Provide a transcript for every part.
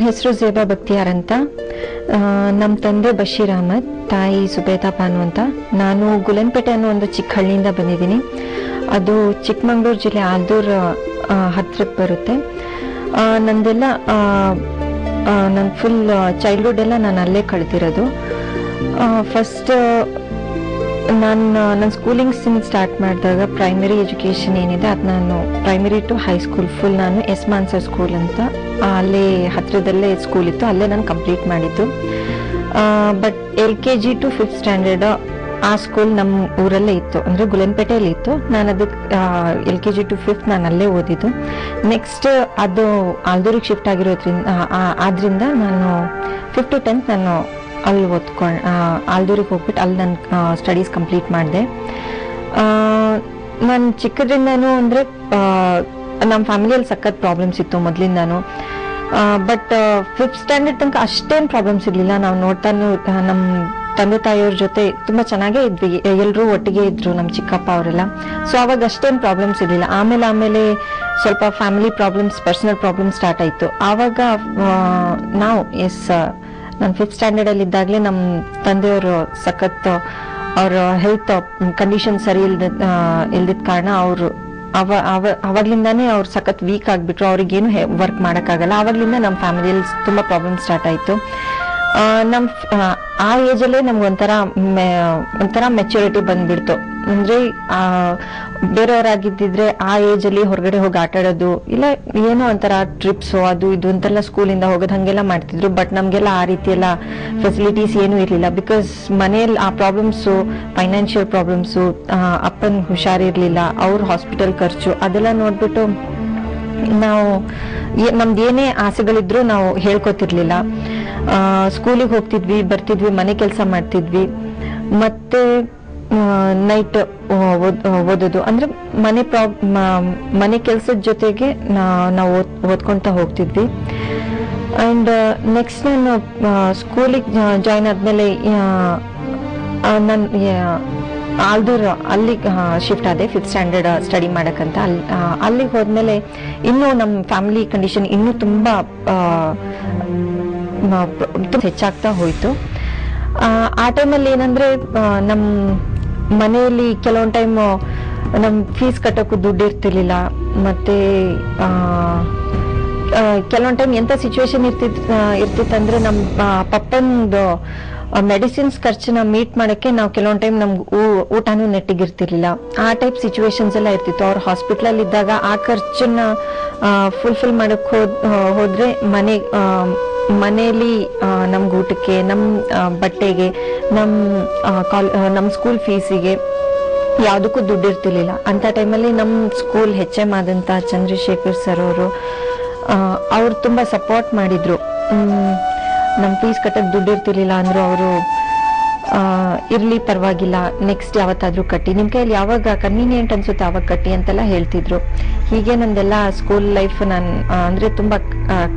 ಹೆಸರು ಝೇಬಾ ಬಕ್ತಿಯಾರ್ ಅಂತ. ನಮ್ಮ ತಂದೆ ಬಶೀರ್ ಅಹಮದ್, ತಾಯಿ ಸುಬೇತಾ ಬಾನು ಅಂತ. ನಾನು ಗುಲನ್ಪೇಟೆ ಅನ್ನೋ ಒಂದು ಚಿಕ್ಕ ಹಳ್ಳಿಯಿಂದ ಬಂದಿದ್ದೀನಿ. ಅದು ಚಿಕ್ಕಮಂಗ್ಳೂರು ಜಿಲ್ಲೆ ಆಲ್ದೂರ್ ಹತ್ರಕ್ಕೆ ಬರುತ್ತೆ. ನಂದೆಲ್ಲ ನನ್ನ ಫುಲ್ ಚೈಲ್ಡ್ಹುಡ್ ಎಲ್ಲ ನಾನು ಅಲ್ಲೇ ಕಳೆದಿರೋದು. ಫಸ್ಟ್ ನನ್ನ ಸ್ಕೂಲಿಂಗ್ ಸ್ಟಾರ್ಟ್ ಮಾಡಿದಾಗ ಪ್ರೈಮರಿ ಎಜುಕೇಷನ್ ಏನಿದೆ ಅದು ನಾನು ಪ್ರೈಮರಿ ಟು ಹೈಸ್ಕೂಲ್ ಫುಲ್ ನಾನು ಎಸ್ ಮಾನ್ಸರ್ ಸ್ಕೂಲ್ ಅಂತ ಅಲ್ಲೇ ಹತ್ರದಲ್ಲೇ ಸ್ಕೂಲ್ ಇತ್ತು, ಅಲ್ಲೇ ನಾನು ಕಂಪ್ಲೀಟ್ ಮಾಡಿದ್ದು. But LKG to 5th standard ಆ ಸ್ಕೂಲ್ ನಮ್ಮ ಊರಲ್ಲೇ ಇತ್ತು, ಅಂದರೆ ಗುಲನ್ಪೇಟೆಯಲ್ಲಿ ಇತ್ತು. ನಾನು ಅದಕ್ಕೆ LKG to 5th ನಾನು ಅಲ್ಲೇ ಓದಿದ್ದು. ನೆಕ್ಸ್ಟ್ ಅದು ಆಲ್ದೂರಿಗೆ ಶಿಫ್ಟ್ ಆಗಿರೋದ್ರಿಂದ ಆದ್ರಿಂದ ನಾನು 5th to 10th ನಾನು ಅಲ್ಲಿ ಓದ್ಕೊಂಡು ಆಲ್ದೂರಿಗೆ ಹೋಗ್ಬಿಟ್ಟು ಅಲ್ಲಿ ನನ್ನ ಸ್ಟಡೀಸ್ ಕಂಪ್ಲೀಟ್ ಮಾಡಿದೆ. ನಾನು ಚಿಕ್ಕದ್ರಿಂದನೂ ಅಂದರೆ ನಮ್ಮ ಫ್ಯಾಮಿಲಿಯಲ್ಲಿ ಸಖತ್ ಪ್ರಾಬ್ಲಮ್ಸ್ ಇತ್ತು ಮೊದಲಿಂದಾನು. ಬಟ್ 5th ಸ್ಟ್ಯಾಂಡರ್ಡ್ ತನಕ ಅಷ್ಟೇನು ಪ್ರಾಬ್ಲಮ್ಸ್ ಇರಲಿಲ್ಲ. ನಾವು ನೋಡ್ತಾನು ನಮ್ಮ ತಂದೆ ತಾಯಿಯವ್ರ ಜೊತೆ ತುಂಬ ಚೆನ್ನಾಗೇ ಇದ್ವಿ, ಎಲ್ಲರೂ ಒಟ್ಟಿಗೆ ಇದ್ರು, ನಮ್ಮ ಚಿಕ್ಕಪ್ಪ ಅವರೆಲ್ಲ. ಸೊ ಅವಾಗ ಅಷ್ಟೇನು ಪ್ರಾಬ್ಲಮ್ಸ್ ಇರಲಿಲ್ಲ. ಆಮೇಲೆ ಸ್ವಲ್ಪ family problems, personal problems start ಆಯಿತು. ಆವಾಗ ನಾವು ನಾನು 5th ಸ್ಟ್ಯಾಂಡರ್ಡಲ್ಲಿ ಇದ್ದಾಗಲೇ ನಮ್ಮ ತಂದೆಯವರು ಸಖತ್ ಅವ್ರ ಹೆಲ್ತ್ ಕಂಡೀಷನ್ ಸರಿ ಇಲ್ದಿದ್ದ ಕಾರಣ ಅವರು ಅವಾಗ್ಲಿಂದಾನೇ ಅವ್ರು ಸಖತ್ ವೀಕ್ ಆಗಿಬಿಟ್ರು. ಅವ್ರಿಗೇನು ವರ್ಕ್ ಮಾಡೋಕ್ಕಾಗಲ್ಲ. ಆವಾಗ್ಲಿಂದ ನಮ್ಮ ಫ್ಯಾಮಿಲಿಯಲ್ಲಿ ತುಂಬ ಪ್ರಾಬ್ಲಮ್ ಸ್ಟಾರ್ಟ್ ಆಯಿತು. ಆ ಏಜಲ್ಲೇ ನಮ್ಗೆ ಒಂಥರ ಮೆಚ್ಯೂರಿಟಿ ಬಂದ್ಬಿಡ್ತು. ಅಂದ್ರೆ ಬೇರೆಯವರಾಗಿದ್ದಿದ್ರೆ ಆ ಏಜಲ್ಲಿ ಹೊರಗಡೆ ಹೋಗಿ ಆಟ ಆಡೋದು, ಇಲ್ಲ ಏನೋ ಒಂಥರ ಟ್ರಿಪ್ಸು ಅದು ಇದು ಅಂತೆಲ್ಲ ಸ್ಕೂಲಿಂದ ಹೋಗೋದು ಹಾಗೆಲ್ಲ ಮಾಡ್ತಿದ್ರು. ಬಟ್ ನಮಗೆಲ್ಲ ಆ ರೀತಿ ಎಲ್ಲ ಫೆಸಿಲಿಟೀಸ್ ಏನೂ ಇರಲಿಲ್ಲ. ಬಿಕಾಸ್ ಮನೆಯಲ್ಲಿ ಆ ಪ್ರಾಬ್ಲಮ್ಸು, ಫೈನಾನ್ಷಿಯಲ್ ಪ್ರಾಬ್ಲಮ್ಸು, ಅಪ್ಪನ ಹುಷಾರಿರ್ಲಿಲ್ಲ, ಅವ್ರ ಹಾಸ್ಪಿಟಲ್ ಖರ್ಚು ಅದೆಲ್ಲ ನೋಡ್ಬಿಟ್ಟು ನಾವು ನಮ್ದು ಏನೇ ಆಸೆಗಳಿದ್ರು ನಾವು ಹೇಳ್ಕೊತಿರ್ಲಿಲ್ಲ. ಸ್ಕೂಲಿಗೆ ಹೋಗ್ತಿದ್ವಿ, ಬರ್ತಿದ್ವಿ, ಮನೆ ಕೆಲಸ ಮಾಡ್ತಿದ್ವಿ, ಮತ್ತೆ ನೈಟ್ ಓದೋದು. ಅಂದ್ರೆ ಮನೆ ಕೆಲ್ಸದ ಜೊತೆಗೆ ನಾವು ಓದ್ಕೊಂತ ಹೋಗ್ತಿದ್ವಿ. ಅಂಡ್ ನೆಕ್ಸ್ಟ್ ನಾನು ಸ್ಕೂಲಿಗೆ ಜಾಯ್ನ್ ಆದ್ಮೇಲೆ ನಾನು ಆಲ್ದೂರ್ ಅಲ್ಲಿಗೆ ಶಿಫ್ಟ್ ಆದೆ 5th ಸ್ಟ್ಯಾಂಡರ್ಡ್ ಸ್ಟಡಿ ಮಾಡಕ್ಕಂತ. ಅಲ್ಲಿಗೆ ಹೋದ್ಮೇಲೆ ಇನ್ನೂ ನಮ್ಮ ಫ್ಯಾಮಿಲಿ ಕಂಡೀಷನ್ ಇನ್ನೂ ತುಂಬ ಹೆಚ್ಚಾಗ್ತಾ ಹೋಯ್ತು. ಆ ಟೈಮಲ್ಲಿ ಏನಂದ್ರೆ ನಮ್ಮ ಮನೆಯಲ್ಲಿ ಕೆಲವೊಂದು ಟೈಮ್ ನಮ್ಮ ಫೀಸ್ ಕಟ್ಟೋಕ್ಕೂ ದುಡ್ಡು ಇರ್ತಿರ್ಲಿಲ್ಲ. ಮತ್ತೆ ಕೆಲವೊಂದು ಟೈಮ್ ಎಂಥ ಸಿಚುವೇಶನ್ ಇರ್ತಿತ್ತಂದ್ರೆ ನಮ್ಮ ಪಪ್ಪಂದು ಮೆಡಿಸಿನ್ಸ್ ಖರ್ಚನ್ನ ಮೀಟ್ ಮಾಡಕ್ಕೆ ನಾವು ಕೆಲವೊಂದು ಟೈಮ್ ನಮ್ಗೆ ಊಟನೂ ನೆಟ್ಟಿಗಿರ್ತಿರ್ಲಿಲ್ಲ. ಆ ಟೈಪ್ ಸಿಚುವೇಶನ್ಸ್ ಎಲ್ಲ ಇರ್ತಿತ್ತು. ಅವ್ರ ಹಾಸ್ಪಿಟ್ಲಲ್ಲಿ ಇದ್ದಾಗ ಆ ಖರ್ಚನ್ನ ಫುಲ್ಫಿಲ್ ಮಾಡಕ್ ಹೋದ್ರೆ ಮನೆಯಲ್ಲಿ ನಮ್ಗೆ ಊಟಕ್ಕೆ, ನಮ್ಮ ಬಟ್ಟೆಗೆ, ನಮ್ಮ ಸ್ಕೂಲ್ ಫೀಸಿಗೆ ಯಾವುದಕ್ಕೂ ದುಡ್ಡು ಇರ್ತಿರ್ಲಿಲ್ಲ. ಅಂತ ಟೈಮಲ್ಲಿ ನಮ್ಮ ಸ್ಕೂಲ್ HM ಆದಂತ ಚಂದ್ರಶೇಖರ್ ಸರ್ ಅವ್ರು ತುಂಬ ಸಪೋರ್ಟ್ ಮಾಡಿದ್ರು. ನಮ್ಮ ಫೀಸ್ ಕಟ್ಟಕ್ಕೆ ದುಡ್ಡು ಇರ್ತಿರ್ಲಿಲ್ಲ ಅಂದ್ರು ಅವರು, ಇರ್ಲಿ ಪರವಾಗಿಲ್ಲ, ನೆಕ್ಸ್ಟ್ ಯಾವತ್ತಾದ್ರೂ ಕಟ್ಟಿ, ನಿಮ್ ಕೈಯಲ್ಲಿ ಯಾವಾಗ ಕನ್ವೀನಿಯಂಟ್ ಅನ್ಸುತ್ತೆ ಆವಾಗ ಕಟ್ಟಿ ಅಂತೆಲ್ಲ ಹೇಳ್ತಿದ್ರು. ಹೀಗೆ ನಂದೆಲ್ಲ ಸ್ಕೂಲ್ ಲೈಫ್ ನಾನು ಅಂದ್ರೆ ತುಂಬಾ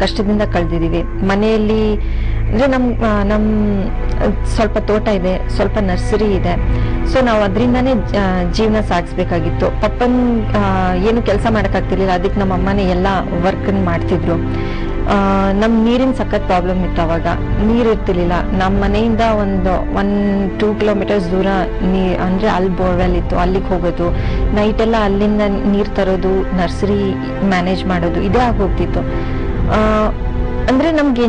ಕಷ್ಟದಿಂದ ಕಳೆದಿದ್ದೀವಿ. ಮನೆಯಲ್ಲಿ ಅಂದ್ರೆ ನಮ್ ಸ್ವಲ್ಪ ತೋಟ ಇದೆ, ಸ್ವಲ್ಪ ನರ್ಸರಿ ಇದೆ. ಸೊ ನಾವು ಅದರಿಂದಾನೇ ಜೀವನ ಸಾಗಿಸ್ಬೇಕಾಗಿತ್ತು. ಪಪ್ಪನ್ ಏನು ಕೆಲಸ ಮಾಡಕ್ಕಾಗ್ತಿರ್ಲಿಲ್ಲ, ಅದಕ್ಕೆ ನಮ್ಮ ಅಮ್ಮನೇ ಎಲ್ಲ ವರ್ಕ್ ಮಾಡ್ತಿದ್ರು. ನಮ್ ನೀರಿನ ಸಖತ್ ಪ್ರಾಬ್ಲಮ್ ಇತ್ತು. ಅವಾಗ ನೀರ್ ಇರ್ತಿರ್ಲಿಲ್ಲ. ನಮ್ಮ ಮನೆಯಿಂದ 1-2 ಕಿಲೋಮೀಟರ್ಸ್ ದೂರ ಅಂದ್ರೆ ಅಲ್ಲಿ ಬೋರ್ವೆಲ್ ಇತ್ತು, ಅಲ್ಲಿಗೆ ಹೋಗೋದು, ನೈಟ್ ಎಲ್ಲ ಅಲ್ಲಿಂದ ನೀರ್ ತರೋದು, ನರ್ಸರಿ ಮ್ಯಾನೇಜ್ ಮಾಡೋದು, ಇದೇ ಆಗೋಗ್ತಿತ್ತು. ಅಂದ್ರೆ ನಮ್ಗೆ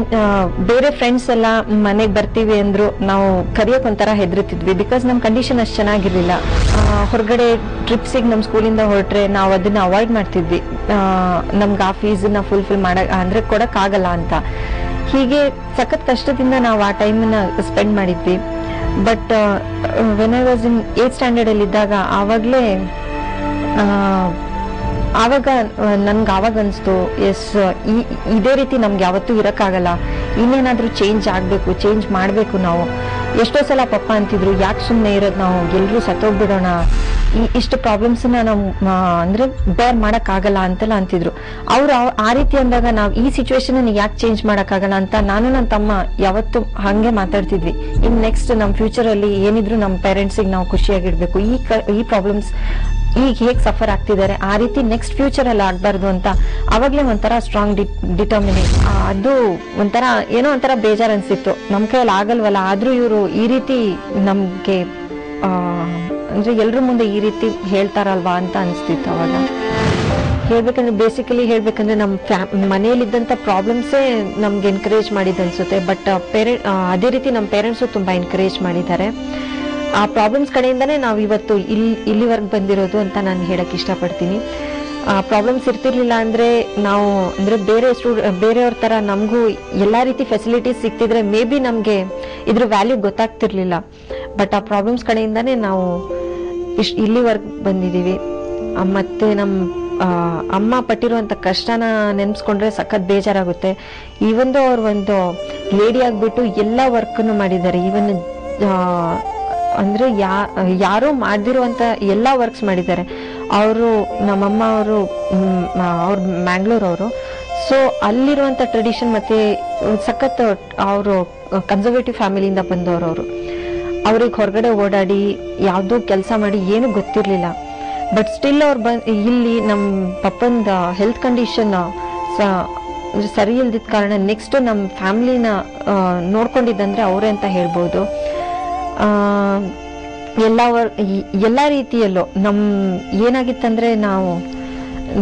ಬೇರೆ ಫ್ರೆಂಡ್ಸ್ ಎಲ್ಲ ಮನೆಗೆ ಬರ್ತೀವಿ ಅಂದ್ರು ನಾವು ಕರಿಯಕ್ ಒಂಥರ ಹೆದರ್ತಿದ್ವಿ. ಬಿಕಾಸ್ ನಮ್ ಕಂಡೀಷನ್ ಅಷ್ಟು ಚೆನ್ನಾಗಿರ್ಲಿಲ್ಲ. ಹೊರಗಡೆ ಟ್ರಿಪ್ಸಿಗೆ ನಮ್ಮ ಸ್ಕೂಲಿಂದ ಹೊರಟ್ರೆ ನಾವು ಅದನ್ನ ಅವಾಯ್ಡ್ ಮಾಡ್ತಿದ್ವಿ. ನಮ್ಗೆ ಆ ಫೀಸನ್ನ ಫುಲ್ಫಿಲ್ ಅಂದ್ರೆ ಕೊಡಕ್ ಆಗಲ್ಲ ಅಂತ. ಹೀಗೆ ಸಖತ್ ಕಷ್ಟದಿಂದ ನಾವು ಆ ಟೈಮ್ನ ಸ್ಪೆಂಡ್ ಮಾಡಿದ್ವಿ. But when I was in 8th standard ಅಲ್ಲಿ ಇದ್ದಾಗ ಆವಾಗ ನನ್ಗೆ ಆವಾಗ ಅನಿಸ್ತು, ಇದೇ ರೀತಿ ನಮ್ಗೆ ಯಾವತ್ತೂ ಇರೋಕ್ಕಾಗಲ್ಲ, ಇನ್ನೇನಾದ್ರೂ ಚೇಂಜ್ ಆಗಬೇಕು, ಚೇಂಜ್ ಮಾಡಬೇಕು ನಾವು. ಎಷ್ಟೋ ಸಲ ಪಪ್ಪ ಅಂತಿದ್ರು, ಯಾಕೆ ಸುಮ್ಮನೆ ಇರೋದು, ನಾವು ಎಲ್ಲರೂ ಸತ್ತೋಗ್ಬಿಡೋಣ, ಇಷ್ಟು ಪ್ರಾಬ್ಲಮ್ಸ್ ನಾವು ಅಂದ್ರೆ ಬೇರ್ ಮಾಡಕ್ ಆಗಲ್ಲ ಅಂತೆಲ್ಲ ಅಂತಿದ್ರು. ಅವ್ರು ಆ ರೀತಿ ಅಂದಾಗ ನಾವು ಈ ಸಿಚುವೇಶನ್ ಯಾಕೆ ಚೇಂಜ್ ಮಾಡಕ್ ಆಗಲ್ಲ ಅಂತ ನಾನು ನನ್ನ ತಮ್ಮ ಯಾವತ್ತು ಹಂಗೆ ಮಾತಾಡ್ತಿದ್ವಿ. ಇನ್ ನೆಕ್ಸ್ಟ್ ನಮ್ ಫ್ಯೂಚರ್ ಅಲ್ಲಿ ಏನಿದ್ರು ನಮ್ ಪೇರೆಂಟ್ಸಿಗೆ ನಾವು ಖುಷಿಯಾಗಿಡ್ಬೇಕು, ಈ ಪ್ರಾಬ್ಲಮ್ಸ್ ಈಗ ಹೇಗ್ ಸಫರ್ ಆಗ್ತಿದ್ದಾರೆ ಆ ರೀತಿ ನೆಕ್ಸ್ಟ್ ಫ್ಯೂಚರ್ ಅಲ್ಲಿ ಆಗ್ಬಾರ್ದು ಅಂತ ಅವಾಗ್ಲೇ ಒಂಥರ ಸ್ಟ್ರಾಂಗ್ ಡಿಟರ್ಮಿನೇಟ್. ಅದು ಒಂಥರ ಏನೋ ಒಂಥರ ಬೇಜಾರ್ ಅನ್ಸಿತ್ತು, ನಮ್ ಕೈಯಲ್ಲಿ ಆಗಲ್ವಲ್ಲ, ಆದ್ರೂ ಇವರು ಈ ರೀತಿ ನಮ್ಗೆ ಅಂದ್ರೆ ಎಲ್ರ ಮುಂದೆ ಈ ರೀತಿ ಹೇಳ್ತಾರಲ್ವಾ ಅಂತ ಅನ್ಸ್ತಿತ್ತು ಅವಾಗ. ಹೇಳ್ಬೇಕಂದ್ರೆ ಬೇಸಿಕಲಿ ಹೇಳ್ಬೇಕಂದ್ರೆ ನಮ್ ಮನೆಯಲ್ಲಿದ್ದಂತ ಪ್ರಾಬ್ಲಮ್ಸೇ ನಮ್ಗೆ ಎನ್ಕರೇಜ್ ಮಾಡಿದ್ ಅನ್ಸುತ್ತೆ. ಬಟ್ ಅದೇ ರೀತಿ ನಮ್ ಪೇರೆಂಟ್ಸು ತುಂಬಾ ಎನ್ಕರೇಜ್ ಮಾಡಿದ್ದಾರೆ. ಆ ಪ್ರಾಬ್ಲಮ್ಸ್ ಕಡೆಯಿಂದಾನೇ ನಾವು ಇವತ್ತು ಇಲ್ಲಿವರೆಗೆ ಬಂದಿರೋದು ಅಂತ ನಾನು ಹೇಳಕ್ ಇಷ್ಟಪಡ್ತೀನಿ. ಪ್ರಾಬ್ಲಮ್ಸ್ ಇರ್ತಿರ್ಲಿಲ್ಲ ಅಂದ್ರೆ ನಾವು ಅಂದ್ರೆ ಬೇರೆಯವ್ರ ತರ ನಮಗೂ ಎಲ್ಲಾ ರೀತಿ ಫೆಸಿಲಿಟೀಸ್ ಸಿಗ್ತಿದ್ರೆ ಮೇ ಬಿ ನಮ್ಗೆ ಇದ್ರ ವ್ಯಾಲ್ಯೂ ಗೊತ್ತಾಗ್ತಿರ್ಲಿಲ್ಲ. ಬಟ್ ಆ ಪ್ರಾಬ್ಲಮ್ಸ್ ಕಡೆಯಿಂದಾನೇ ನಾವು ಇಲ್ಲಿವರೆಗೆ ಬಂದಿದೀವಿ. ಮತ್ತೆ ಅಮ್ಮ ಪಟ್ಟಿರುವಂತ ಕಷ್ಟನ ನೆನ್ಸ್ಕೊಂಡ್ರೆ ಸಖತ್ ಬೇಜಾರಾಗುತ್ತೆ. ಈವೊಂದು ಅವ್ರು ಒಂದು ಲೇಡಿ ಆಗ್ಬಿಟ್ಟು ಎಲ್ಲಾ ವರ್ಕ್ನು ಮಾಡಿದ್ದಾರೆ. ಈವನ್ ಅಂದ್ರೆ ಯಾರೋ ಮಾಡ್ದಿರುವಂತ ಎಲ್ಲಾ ವರ್ಕ್ಸ್ ಮಾಡಿದ್ದಾರೆ. ಅವರು ನಮ್ಮಮ್ಮ ಅವ್ರು ಮ್ಯಾಂಗ್ಳೂರ್ ಅವರು. ಸೊ ಅಲ್ಲಿರುವಂತ ಟ್ರೆಡಿಷನ್ ಮತ್ತೆ ಸಖತ್ ಅವರು ಕನ್ಸರ್ವೇಟಿವ್ ಫ್ಯಾಮಿಲಿಯಿಂದ ಬಂದವರು. ಅವರು ಅವ್ರಿಗೆ ಹೊರಗಡೆ ಓಡಾಡಿ ಯಾವ್ದೋ ಕೆಲಸ ಮಾಡಿ ಏನು ಗೊತ್ತಿರ್ಲಿಲ್ಲ. ಬಟ್ ಸ್ಟಿಲ್ ಅವ್ರು ಇಲ್ಲಿ ನಮ್ ಪಪ್ಪಂದ ಹೆಲ್ತ್ ಕಂಡೀಷನ್ ಸರಿ ಇಲ್ದಿದ್ ಕಾರಣ ನೆಕ್ಸ್ಟ್ ನಮ್ ಫ್ಯಾಮಿಲಿನ ನೋಡ್ಕೊಂಡಿದ್ದಂದ್ರೆ ಅವರೇ ಅಂತ ಹೇಳ್ಬೋದು. ಎಲ್ಲಾ ರೀತಿಯಲ್ಲೂ ಏನಾಗಿತ್ತಂದ್ರೆ ನಾವು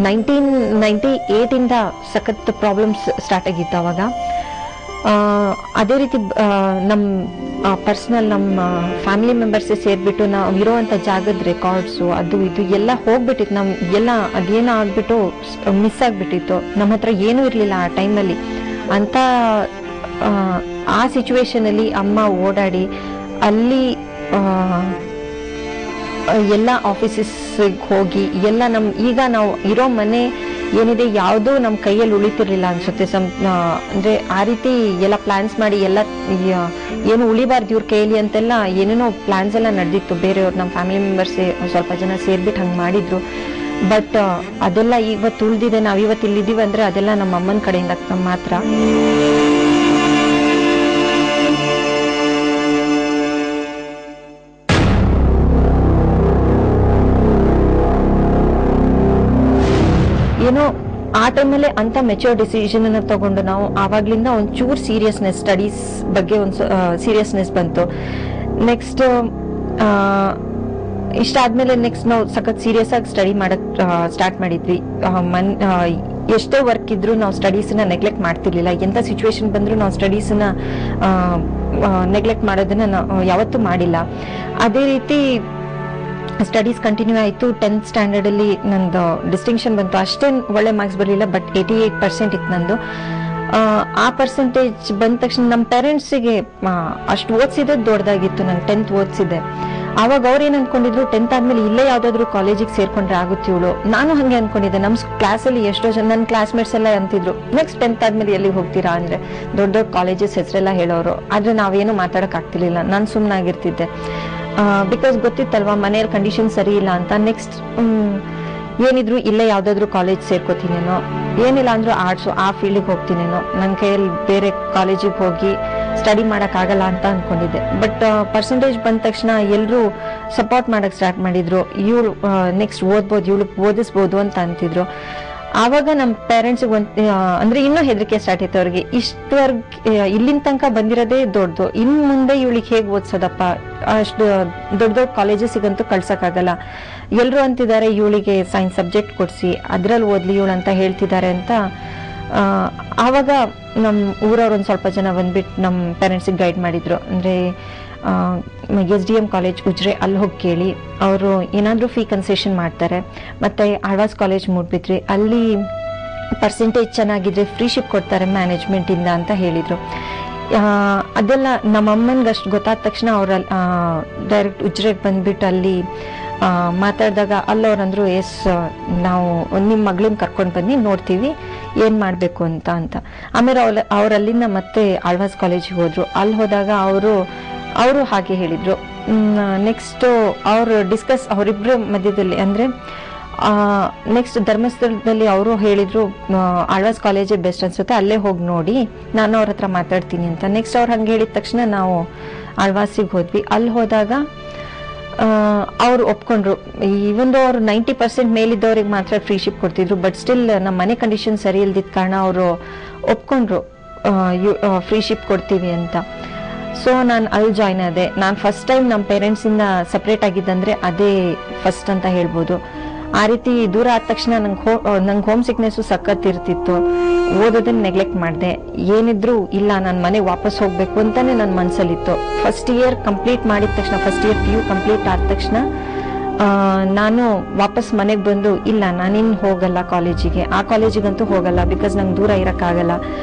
1998 ಇಂದ ಸಖತ್ ಪ್ರಾಬ್ಲಮ್ಸ್ ಸ್ಟಾರ್ಟ್ ಆಗಿತ್ತು ಅವಾಗ. ಅದೇ ರೀತಿ ನಮ್ ಪರ್ಸನಲ್ ನಮ್ಮ ಫ್ಯಾಮಿಲಿ ಮೆಂಬರ್ಸ್ ಸೇರ್ಬಿಟ್ಟು ನಾವು ಇರುವಂತ ಜಾಗದ ರೆಕಾರ್ಡ್ಸು ಅದು ಇದು ಎಲ್ಲ ಹೋಗ್ಬಿಟ್ಟಿತ್ತು. ನಮ್ ಎಲ್ಲ ಅದೇನೋ ಆಗ್ಬಿಟ್ಟು ಮಿಸ್ ಆಗ್ಬಿಟ್ಟಿತ್ತು. ನಮ್ಮ ಹತ್ರ ಏನೂ ಇರ್ಲಿಲ್ಲ ಆ ಟೈಮಲ್ಲಿ. ಅಂತ ಆ ಸಿಚುವೇಶನ್ ಅಲ್ಲಿ ಅಮ್ಮ ಓಡಾಡಿ ಅಲ್ಲಿ ಎಲ್ಲ ಆಫೀಸಸ್ ಹೋಗಿ ಎಲ್ಲ ಈಗ ನಾವು ಇರೋ ಮನೆ ಏನಿದೆ ಯಾವ್ದು ನಮ್ ಕೈಯಲ್ಲಿ ಉಳಿತಿರ್ಲಿಲ್ಲ ಅನ್ಸುತ್ತೆ. ಅಂದ್ರೆ ಆ ರೀತಿ ಎಲ್ಲ ಪ್ಲಾನ್ಸ್ ಮಾಡಿ ಎಲ್ಲ ಏನು ಉಳಿಬಾರ್ದು ಇವ್ರ ಕೈಯಲ್ಲಿ ಅಂತೆಲ್ಲ ಏನೇನೋ ಪ್ಲಾನ್ಸ್ ಎಲ್ಲ ನಡೆದಿತ್ತು. ಬೇರೆಯವ್ರು ನಮ್ಮ ಫ್ಯಾಮಿಲಿ ಮೆಂಬರ್ಸ್ ಸ್ವಲ್ಪ ಜನ ಸೇರ್ಬಿಟ್ಟು ಹಂಗ್ ಮಾಡಿದ್ರು. ಬಟ್ ಅದೆಲ್ಲ ಇವತ್ತು ಉಳಿದಿದೆ. ನಾವ್ ಇವತ್ತು ಇಲ್ಲಿದ್ದೀವಿ ಅಂದ್ರೆ ಅದೆಲ್ಲ ನಮ್ಮ ಅಮ್ಮನ ಕಡೆಯಿಂದ ಮಾತ್ರ. ಏನೋ ಆ ಟೈಮಲ್ಲೇ ಅಂತ ಮೆಚೂರ್ ಡಿಸಿಷನ್ ಅನ್ನ ತಗೊಂಡು ನಾವು ಆವಾಗ್ಲಿಂದ ಒಂಚೂರು ಸೀರಿಯಸ್ನೆಸ್, ಸ್ಟಡೀಸ್ ಬಗ್ಗೆ ಒಂದು ಸೀರಿಯಸ್ನೆಸ್ ಬಂತು. ನೆಕ್ಸ್ಟ್ ಇಷ್ಟಾದ್ಮೇಲೆ ನೆಕ್ಸ್ಟ್ ನಾವು ಸಖತ್ ಸೀರಿಯಸ್ ಆಗಿ ಸ್ಟಡಿ ಮಾಡಕ್ ಸ್ಟಾರ್ಟ್ ಮಾಡಿದ್ವಿ. ಎಷ್ಟೇ ವರ್ಕ್ ಇದ್ರು ನಾವು ಸ್ಟಡೀಸ್ ನ ನೆಗ್ಲೆಕ್ಟ್ ಮಾಡ್ತಿರ್ಲಿಲ್ಲ. ಎಂತ ಸಿಚುವೇಶನ್ ಬಂದ್ರು ನಾವು ಸ್ಟಡೀಸ್ ನ ನೆಗ್ಲೆಕ್ಟ್ ಮಾಡೋದನ್ನ ಯಾವತ್ತೂ ಮಾಡಿಲ್ಲ. ಅದೇ ರೀತಿ ಸ್ಟಡೀಸ್ ಕಂಟಿನ್ಯೂ ಆಯ್ತು. 10th ಸ್ಟ್ಯಾಂಡರ್ಡ್ ಅಲ್ಲಿ ನಂದು ಡಿಸ್ಟಿಂಕ್ಷನ್ ಬಂತು. ಅಷ್ಟೇ ಒಳ್ಳೆ ಮಾರ್ಕ್ಸ್ ಬರಲಿಲ್ಲ, ಬಟ್ 88% ಇತ್ತು ನಂದು. ಆ ಪರ್ಸೆಂಟೇಜ್ ಬಂದ ತಕ್ಷಣ ನಮ್ಮ ಪೇರೆಂಟ್ಸಿಗೆ ಅಷ್ಟು ಓದಿಸಿದೆ ದೊಡ್ಡದಾಗಿತ್ತು. ನಾನು 10th ಓದಿಸಿದ್ದೆ. ಅವಾಗ ಅವ್ರು ಏನ್ ಅನ್ಕೊಂಡಿದ್ರು, 10th ಆದ್ಮೇಲೆ ಇಲ್ಲೇ ಯಾವ್ದಾದ್ರು ಕಾಲೇಜಿಗೆ ಸೇರ್ಕೊಂಡ್ರೆ ಆಗುತ್ತೆ ಇವಳು. ನಾನು ಹಂಗೆ ಅನ್ಕೊಂಡಿದ್ದೆ. ನಮ್ ಕ್ಲಾಸಲ್ಲಿ ಎಷ್ಟೋ ಜನ ನನ್ನ ಕ್ಲಾಸ್ಮೇಟ್ಸ್ ಎಲ್ಲ ಅಂತಿದ್ರು, ನೆಕ್ಸ್ಟ್ 10th ಆದ್ಮೇಲೆ ಎಲ್ಲಿಗೆ ಹೋಗ್ತೀರಾ ಅಂದ್ರೆ ದೊಡ್ಡ ದೊಡ್ಡ ಕಾಲೇಜಸ್ ಹೆಸರೆಲ್ಲ ಹೇಳೋರು. ಆದ್ರೆ ನಾವೇನು ಮಾತಾಡಕ್ ಆಗ್ತಿರ್ಲಿಲ್ಲ. ನಾನು ಸುಮ್ಮನಾಗಿರ್ತಿದ್ದೆ. ಬಿಕಾಸ್ ಗೊತ್ತಿತ್ತಲ್ವಾ ಮನೆಯ ಕಂಡೀಷನ್ ಸರಿ ಇಲ್ಲ ಅಂತ. ನೆಕ್ಸ್ಟ್ ಏನಿದ್ರು ಇಲ್ಲೇ ಯಾವ್ದಾದ್ರು ಕಾಲೇಜ್ ಸೇರ್ಕೋತೀನೇನೋ, ಏನಿಲ್ಲ ಅಂದ್ರೂ ಆರ್ಟ್ಸು ಆ ಫೀಲ್ಡಿಗೆ ಹೋಗ್ತೀನೇನೋ, ನನ್ನ ಕೈಯಲ್ಲಿ ಬೇರೆ ಕಾಲೇಜಿಗೆ ಹೋಗಿ ಸ್ಟಡಿ ಮಾಡಕ್ ಆಗಲ್ಲ ಅಂತ ಅನ್ಕೊಂಡಿದ್ದೆ. ಬಟ್ ಪರ್ಸೆಂಟೇಜ್ ಬಂದ ತಕ್ಷಣ ಎಲ್ರು ಸಪೋರ್ಟ್ ಮಾಡಕ್ ಸ್ಟಾರ್ಟ್ ಮಾಡಿದ್ರು. ಇವಳು ನೆಕ್ಸ್ಟ್ ಓದ್ಬೋದು, ಇವಳು ಓದಿಸ್ಬೋದು ಅಂತ ಅಂತಿದ್ರು. ಆವಾಗ ನಮ್ಮ ಪೇರೆಂಟ್ಸ್ ಅಂದ್ರೆ ಇನ್ನೂ ಹೆದರಿಕೆ ಸ್ಟಾರ್ಟ್ ಆಯ್ತು ಅವ್ರಿಗೆ. ಇಷ್ಟವರ್ಗ ಇಲ್ಲಿನ ತನಕ ಬಂದಿರೋದೇ ದೊಡ್ಡದು, ಇನ್ ಮುಂದೆ ಇವಳಿಗೆ ಹೇಗ್ ಓದ್ಸೋದಪ್ಪ, ಅಷ್ಟು ದೊಡ್ಡ ದೊಡ್ಡ ಕಾಲೇಜಸ್ಸಿಗಂತೂ ಕಳ್ಸಕ್ಕಾಗಲ್ಲ. ಎಲ್ರು ಅಂತಿದ್ದಾರೆ ಇವಳಿಗೆ ಸೈನ್ಸ್ ಸಬ್ಜೆಕ್ಟ್ ಕೊಡ್ಸಿ ಅದ್ರಲ್ಲಿ ಓದ್ಲಿ ಇವಳು ಅಂತ ಹೇಳ್ತಿದ್ದಾರೆ ಅಂತ. ಆವಾಗ ನಮ್ ಊರವ್ರು ಒಂದ್ ಸ್ವಲ್ಪ ಜನ ಬಂದ್ಬಿಟ್ಟು ನಮ್ ಪೇರೆಂಟ್ಸಿಗೆ ಗೈಡ್ ಮಾಡಿದ್ರು. ಅಂದ್ರೆ SDM ಕಾಲೇಜ್ ಉಜ್ರೆ ಅಲ್ಲಿ ಹೋಗಿ ಕೇಳಿ, ಅವರು ಏನಾದ್ರೂ ಫೀ ಕನ್ಸೆಷನ್ ಮಾಡ್ತಾರೆ. ಮತ್ತೆ ಆಳ್ವಾಸ್ ಕಾಲೇಜ್ ಮೂಡ್ಬಿದ್ರಿ, ಅಲ್ಲಿ ಪರ್ಸೆಂಟೇಜ್ ಚೆನ್ನಾಗಿದ್ರೆ ಫ್ರೀ ಶಿಪ್ ಕೊಡ್ತಾರೆ ಮ್ಯಾನೇಜ್ಮೆಂಟ್ ಇಂದ ಅಂತ ಹೇಳಿದ್ರು. ಅದೆಲ್ಲ ನಮ್ಮ ಅಮ್ಮನ್ಗೆ ಅಷ್ಟು ಗೊತ್ತಾದ ತಕ್ಷಣ ಅವ್ರಲ್ಲಿ ಡೈರೆಕ್ಟ್ ಉಜ್ರೆಗೆ ಬಂದ್ಬಿಟ್ಟು ಅಲ್ಲಿ ಮಾತಾಡಿದಾಗ ಅಲ್ಲವ್ರಂದ್ರು, ಎಸ್ ನಾವು ನಿಮ್ಮ ಮಗಳನ್ನ ಕರ್ಕೊಂಡು ಬನ್ನಿ, ನೋಡ್ತೀವಿ ಏನ್ ಮಾಡ್ಬೇಕು ಅಂತ. ಆಮೇಲೆ ಅವ್ರು ಅಲ್ಲಿಂದ ಮತ್ತೆ ಆಳ್ವಾಸ್ ಕಾಲೇಜಿಗೆ ಹೋದ್ರು. ಅಲ್ಲಿ ಹೋದಾಗ ಅವರು ಹಾಗೆ ಹೇಳಿದ್ರು, ನೆಕ್ಸ್ಟ್ ಅವ್ರು ಡಿಸ್ಕಸ್ ಅವರಿಬ್ರು ಮಧ್ಯದಲ್ಲಿ ಅಂದ್ರೆ ನೆಕ್ಸ್ಟ್ ಧರ್ಮಸ್ಥಳದಲ್ಲಿ ಅವರು ಹೇಳಿದ್ರು ಆಳ್ವಾಸ್ ಕಾಲೇಜೇ ಬೆಸ್ಟ್ ಅನ್ಸುತ್ತೆ, ಅಲ್ಲೇ ಹೋಗಿ ನೋಡಿ, ನಾನು ಅವ್ರ ಹತ್ರ ಮಾತಾಡ್ತೀನಿ ಅಂತ. ನೆಕ್ಸ್ಟ್ ಅವ್ರು ಹಂಗೆ ಹೇಳಿದ ತಕ್ಷಣ ನಾವು ಆಳ್ವಾಸಿಗೆ ಹೋದ್ವಿ. ಅಲ್ಲಿ ಹೋದಾಗ ಅವ್ರು ಒಪ್ಕೊಂಡ್ರು. ಇವಂದು ಅವ್ರು 90% ಮೇಲಿದ್ದವ್ರಿಗೆ ಮಾತ್ರ ಫ್ರೀಶಿಪ್ ಕೊಡ್ತಿದ್ರು, ಬಟ್ ಸ್ಟಿಲ್ ನಮ್ಮ ಮನೆ ಕಂಡೀಷನ್ ಸರಿ ಇಲ್ದಿದ್ದ ಕಾರಣ ಅವರು ಒಪ್ಕೊಂಡ್ರು ಫ್ರೀಶಿಪ್ ಕೊಡ್ತೀವಿ ಅಂತ. ಸೊ ನಾನು ಅಲ್ಲಿ ಜಾಯ್ನ್ ಆದೆ. ನಾನು ಫಸ್ಟ್ ಟೈಮ್ ನಮ್ಮ ಪೇರೆಂಟ್ಸಿಂದ ಸಪ್ರೇಟ್ ಆಗಿದ್ದಂದ್ರೆ ಅದೇ ಫಸ್ಟ್ ಅಂತ ಹೇಳ್ಬೋದು. ಆ ರೀತಿ ದೂರ ಆದ ತಕ್ಷಣ ನಂಗೆ ಹೋಮ್ ಸಿಕ್ನೆಸ್ಸು ಸಖತ್ ಇರ್ತಿತ್ತು. ಓದೋದನ್ನ ನೆಗ್ಲೆಕ್ಟ್ ಮಾಡಿದೆ. ಏನಿದ್ರು ಇಲ್ಲ, ನಾನು ಮನೆಗೆ ವಾಪಸ್ ಹೋಗ್ಬೇಕು ಅಂತಾನೆ ನನ್ನ ಮನಸ್ಸಲ್ಲಿತ್ತು. ಫಸ್ಟ್ ಇಯರ್ ಕಂಪ್ಲೀಟ್ ಮಾಡಿದ ತಕ್ಷಣ, ಫಸ್ಟ್ ಇಯರ್ PU ಕಂಪ್ಲೀಟ್ ಆದ ತಕ್ಷಣ ನಾನು ವಾಪಸ್ ಮನೆಗೆ ಬಂದು ಇಲ್ಲ ನಾನಿನ್ನು ಹೋಗಲ್ಲ ಕಾಲೇಜಿಗೆ, ಆ ಕಾಲೇಜಿಗಂತೂ ಹೋಗಲ್ಲ, ಬಿಕಾಸ್ ನಂಗೆ ದೂರ ಇರೋಕ್ಕಾಗಲ್ಲ,